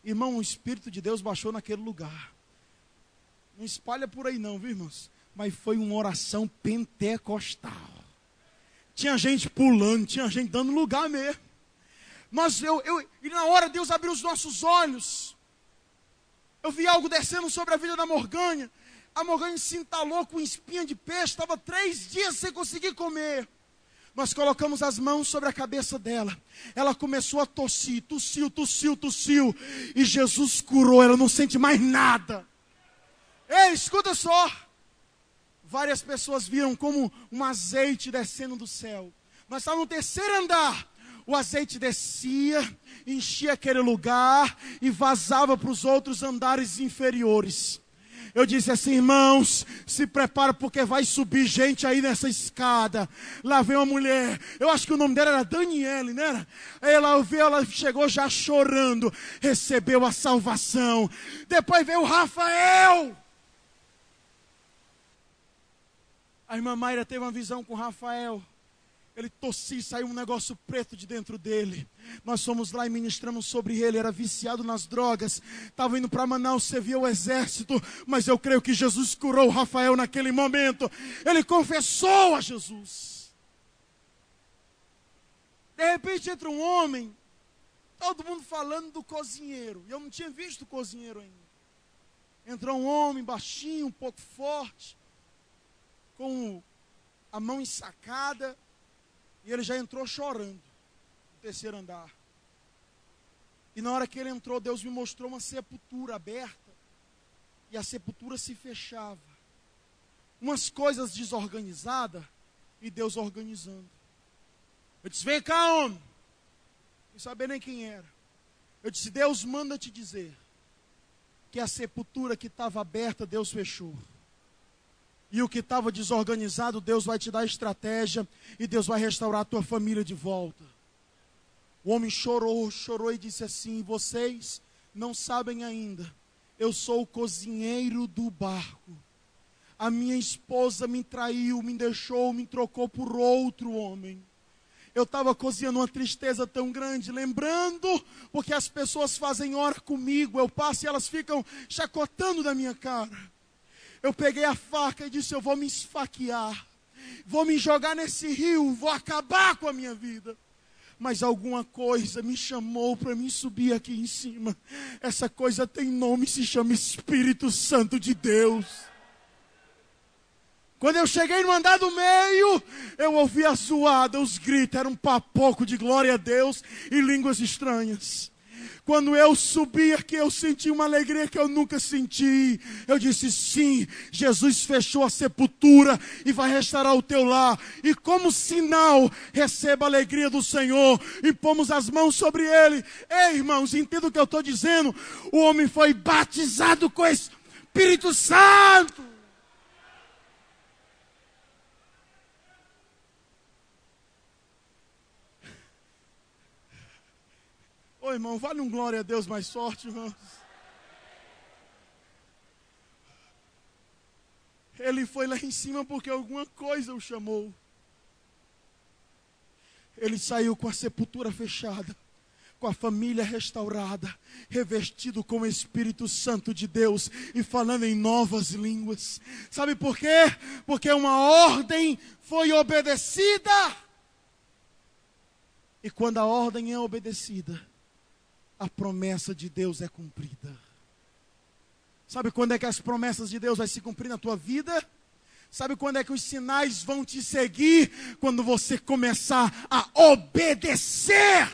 Irmão, o Espírito de Deus baixou naquele lugar. Não espalha por aí não, viu, irmãos? Mas foi uma oração pentecostal. Tinha gente pulando, tinha gente dando lugar mesmo. E na hora Deus abriu os nossos olhos. Eu vi algo descendo sobre a vida da Morgânia. A Morgânia se entalou com espinha de peixe. Estava 3 dias sem conseguir comer. Nós colocamos as mãos sobre a cabeça dela. Ela começou a tossir. Tossiu. E Jesus curou. Ela não sente mais nada. Ei, escuta só. Várias pessoas viram como um azeite descendo do céu. Nós estávamos no 3º andar. O azeite descia, enchia aquele lugar e vazava para os outros andares inferiores. Eu disse assim: irmãos, se prepara porque vai subir gente aí nessa escada. Lá vem uma mulher, eu acho que o nome dela era Daniele, não era? Aí ela chegou já chorando, recebeu a salvação. Depois veio o Rafael. A irmã Mayra teve uma visão com o Rafael. Ele tossiu, saiu um negócio preto de dentro dele. Nós fomos lá e ministramos sobre ele. Era viciado nas drogas. Estava indo para Manaus, servia o exército. Mas eu creio que Jesus curou o Rafael naquele momento. Ele confessou a Jesus. De repente entra um homem. Todo mundo falando do cozinheiro. E eu não tinha visto o cozinheiro ainda. Entrou um homem baixinho, um pouco forte. Com a mão ensacada. E ele já entrou chorando no 3º andar. E na hora que ele entrou, Deus me mostrou uma sepultura aberta. E a sepultura se fechava. Umas coisas desorganizadas e Deus organizando. Eu disse: vem cá, homem. Não sabia nem quem era. Eu disse: Deus manda te dizer que a sepultura que estava aberta, Deus fechou. E o que estava desorganizado, Deus vai te dar estratégia. E Deus vai restaurar a tua família de volta. O homem chorou e disse assim: vocês não sabem ainda. Eu sou o cozinheiro do barco. A minha esposa me traiu, me deixou, me trocou por outro homem. Eu estava cozinhando uma tristeza tão grande, lembrando, porque as pessoas fazem hora comigo. Eu passo e elas ficam chacotando da minha cara. Eu peguei a faca e disse: eu vou me esfaquear, vou me jogar nesse rio, vou acabar com a minha vida. Mas alguma coisa me chamou para mim subir aqui em cima. Essa coisa tem nome, se chama Espírito Santo de Deus. Quando eu cheguei no andar do meio, eu ouvi a zoada, os gritos, era um papoco de glória a Deus e línguas estranhas. Quando eu subi aqui, eu senti uma alegria que eu nunca senti. Eu disse: sim, Jesus fechou a sepultura e vai restaurar o teu lar. E como sinal, receba a alegria do Senhor. E pomos as mãos sobre ele. Ei, irmãos, entenda o que eu estou dizendo. O homem foi batizado com o Espírito Santo. Ô, irmão, vale um glória a Deus mais forte, irmãos. Ele foi lá em cima porque alguma coisa o chamou. Ele saiu com a sepultura fechada, com a família restaurada, revestido com o Espírito Santo de Deus e falando em novas línguas. Sabe por quê? Porque uma ordem foi obedecida. E quando a ordem é obedecida, a promessa de Deus é cumprida. Sabe quando é que as promessas de Deus vão se cumprir na tua vida? Sabe quando é que os sinais vão te seguir? Quando você começar a obedecer.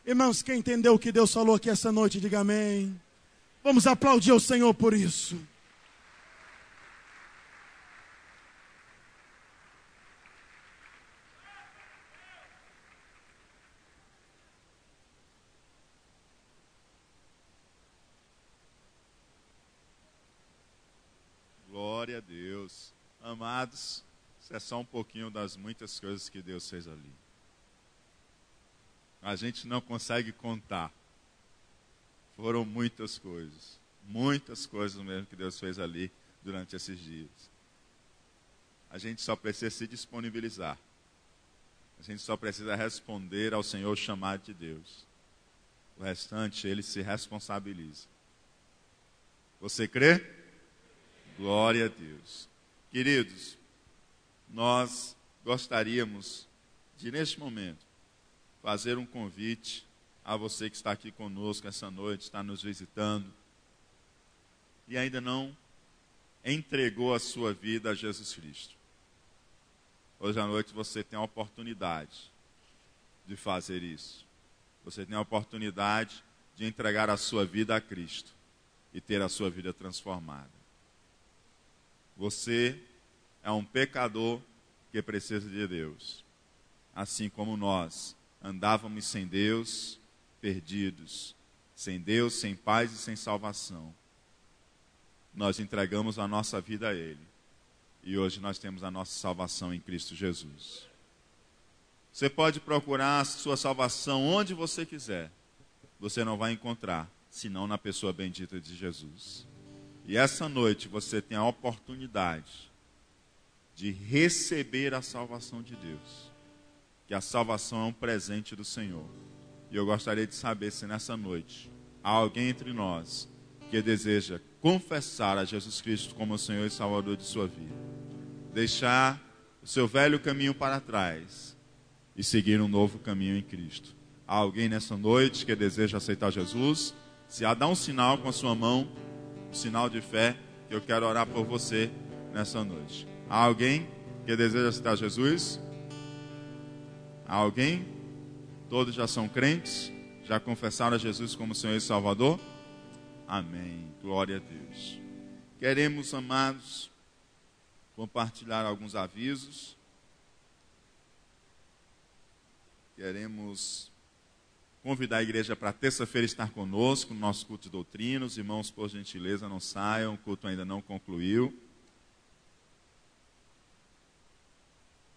Irmãos, quem entendeu o que Deus falou aqui essa noite, diga amém. Vamos aplaudir o Senhor por isso. Glória a Deus. Amados, isso é só um pouquinho das muitas coisas que Deus fez ali. A gente não consegue contar. Foram muitas coisas mesmo que Deus fez ali durante esses dias. A gente só precisa se disponibilizar. A gente só precisa responder ao Senhor o chamado de Deus. O restante, Ele se responsabiliza. Você crê? Glória a Deus. Queridos, nós gostaríamos de, neste momento, fazer um convite a você que está aqui conosco essa noite, está nos visitando, e ainda não entregou a sua vida a Jesus Cristo. Hoje à noite você tem a oportunidade de fazer isso. Você tem a oportunidade de entregar a sua vida a Cristo e ter a sua vida transformada. Você é um pecador que precisa de Deus. Assim como nós andávamos sem Deus, perdidos, sem Deus, sem paz e sem salvação. Nós entregamos a nossa vida a Ele. E hoje nós temos a nossa salvação em Cristo Jesus. Você pode procurar a sua salvação onde você quiser. Você não vai encontrar, senão na pessoa bendita de Jesus. E essa noite você tem a oportunidade de receber a salvação de Deus. Que a salvação é um presente do Senhor. E eu gostaria de saber se nessa noite há alguém entre nós que deseja confessar a Jesus Cristo como o Senhor e Salvador de sua vida. Deixar o seu velho caminho para trás e seguir um novo caminho em Cristo. Há alguém nessa noite que deseja aceitar Jesus? Se há, dá um sinal com a sua mão, um sinal de fé, que eu quero orar por você nessa noite. Há alguém que deseja aceitar Jesus? Há alguém? Todos já são crentes? Já confessaram a Jesus como Senhor e Salvador? Amém. Glória a Deus. Queremos, amados, compartilhar alguns avisos. Queremos convidar a igreja para terça-feira estar conosco no nosso culto de doutrina. Os irmãos, por gentileza, não saiam, o culto ainda não concluiu.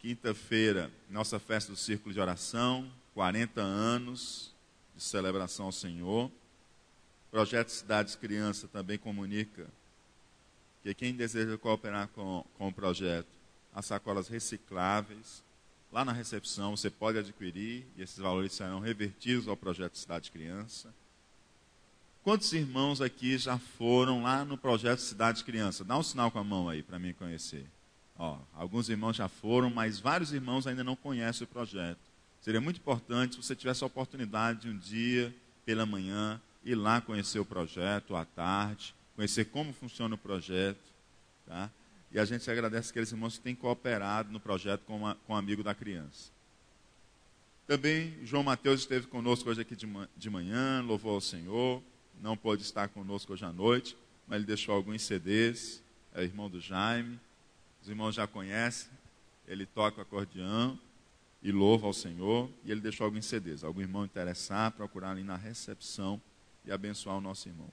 Quinta-feira, nossa festa do Círculo de Oração, 40 anos de celebração ao Senhor. O Projeto Cidades Criança também comunica que quem deseja cooperar com o projeto, as sacolas recicláveis, lá na recepção você pode adquirir e esses valores serão revertidos ao Projeto Cidade Criança. Quantos irmãos aqui já foram lá no Projeto Cidade Criança? Dá um sinal com a mão aí para mim conhecer. Ó, alguns irmãos já foram, mas vários irmãos ainda não conhecem o projeto. Seria muito importante se você tivesse a oportunidade de um dia, pela manhã, ir lá conhecer o projeto, à tarde, conhecer como funciona o projeto. Tá? E a gente agradece aqueles irmãos que têm cooperado no projeto com o amigo da criança. Também João Mateus esteve conosco hoje aqui de manhã, louvou ao Senhor. Não pôde estar conosco hoje à noite, mas ele deixou alguns CDs, é irmão do Jaime. Os irmãos já conhecem, ele toca o acordeão e louva ao Senhor. E ele deixou alguns CDs. Algum irmão interessar, procurar ali na recepção e abençoar o nosso irmão.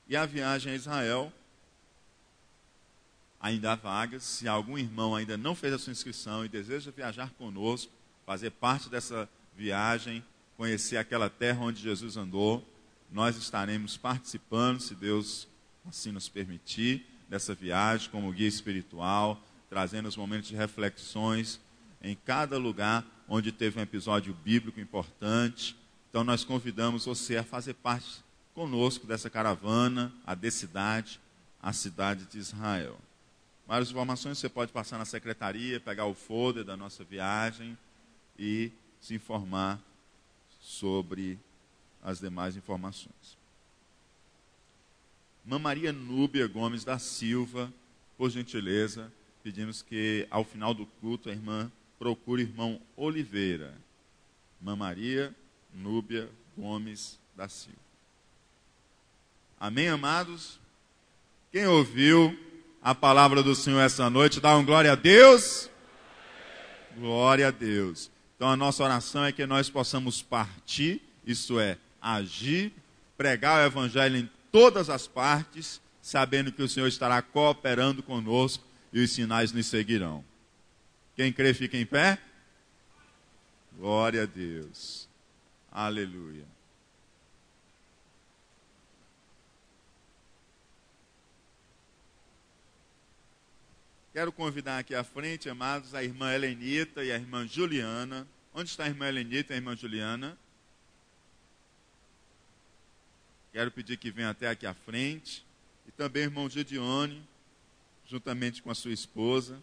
E a viagem a Israel, ainda há vagas. Se algum irmão ainda não fez a sua inscrição e deseja viajar conosco, fazer parte dessa viagem, conhecer aquela terra onde Jesus andou, nós estaremos participando, se Deus assim nos permitir, dessa viagem como guia espiritual, trazendo os momentos de reflexões em cada lugar onde teve um episódio bíblico importante. Então nós convidamos você a fazer parte conosco dessa caravana, a Decidade, a cidade de Israel. Mais informações você pode passar na secretaria, pegar o folder da nossa viagem e se informar sobre as demais informações. Irmã Maria Núbia Gomes da Silva, por gentileza, pedimos que ao final do culto a irmã procure o irmão Oliveira. Irmã Maria Núbia Gomes da Silva. Amém, amados? Quem ouviu a palavra do Senhor essa noite, dá um glória a Deus? Glória a Deus. Então a nossa oração é que nós possamos partir, isto é, agir, pregar o evangelho em todas as partes, sabendo que o Senhor estará cooperando conosco e os sinais nos seguirão. Quem crê, fica em pé. Glória a Deus. Aleluia. Quero convidar aqui à frente, amados, a irmã Helenita e a irmã Juliana. Onde está a irmã Helenita e a irmã Juliana? Quero pedir que venham até aqui à frente. E também o irmão Gideone, juntamente com a sua esposa.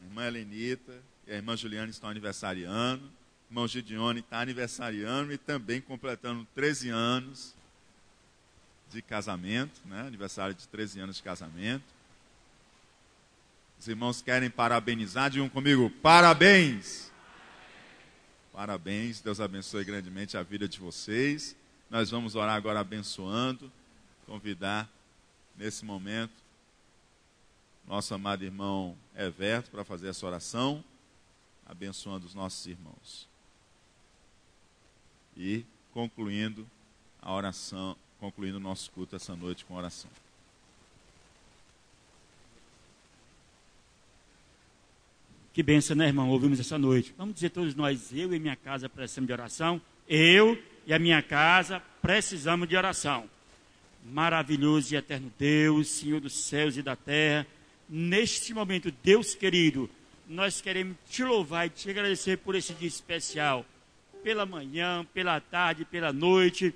A irmã Helenita e a irmã Juliana estão aniversariando. O irmão Gideone está aniversariando e também completando 13 anos de casamento, né? Aniversário de 13 anos de casamento. Os irmãos querem parabenizar, digam comigo, parabéns! Parabéns, Deus abençoe grandemente a vida de vocês. Nós vamos orar agora abençoando, convidar nesse momento nosso amado irmão Everto para fazer essa oração, abençoando os nossos irmãos. E concluindo a oração, concluindo o nosso culto essa noite com oração. Que bênção, né, irmão? Ouvimos essa noite. Vamos dizer todos nós, eu e minha casa precisamos de oração. Eu e a minha casa precisamos de oração. Maravilhoso e eterno Deus, Senhor dos céus e da terra. Neste momento, Deus querido, nós queremos te louvar e te agradecer por esse dia especial. Pela manhã, pela tarde, pela noite,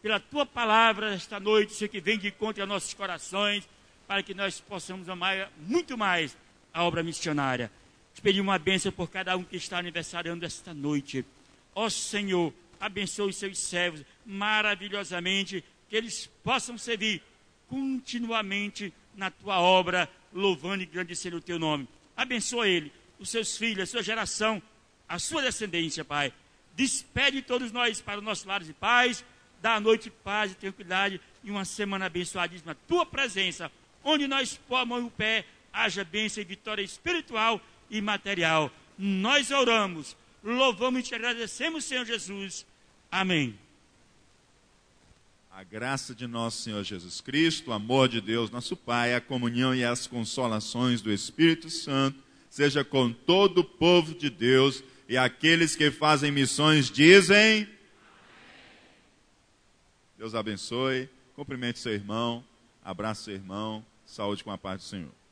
pela tua palavra esta noite, Senhor, que vem de encontro a nossos corações, para que nós possamos amar muito mais a obra missionária. Te pedir uma bênção por cada um que está aniversariando esta noite. Ó Senhor, abençoe os seus servos maravilhosamente, que eles possam servir continuamente na tua obra, louvando e engrandecendo o teu nome. Abençoa ele, os seus filhos, a sua geração, a sua descendência, Pai. Despede todos nós para os nossos lares de paz, dá a noite paz e tranquilidade e uma semana abençoadíssima. A tua presença, onde nós pomos o pé, haja bênção e vitória espiritual e material. Nós oramos, louvamos e te agradecemos, Senhor Jesus. Amém. A graça de nosso Senhor Jesus Cristo, o amor de Deus, nosso Pai, a comunhão e as consolações do Espírito Santo, seja com todo o povo de Deus e aqueles que fazem missões dizem... Deus abençoe, cumprimente seu irmão, abrace seu irmão, saúde com a paz do Senhor.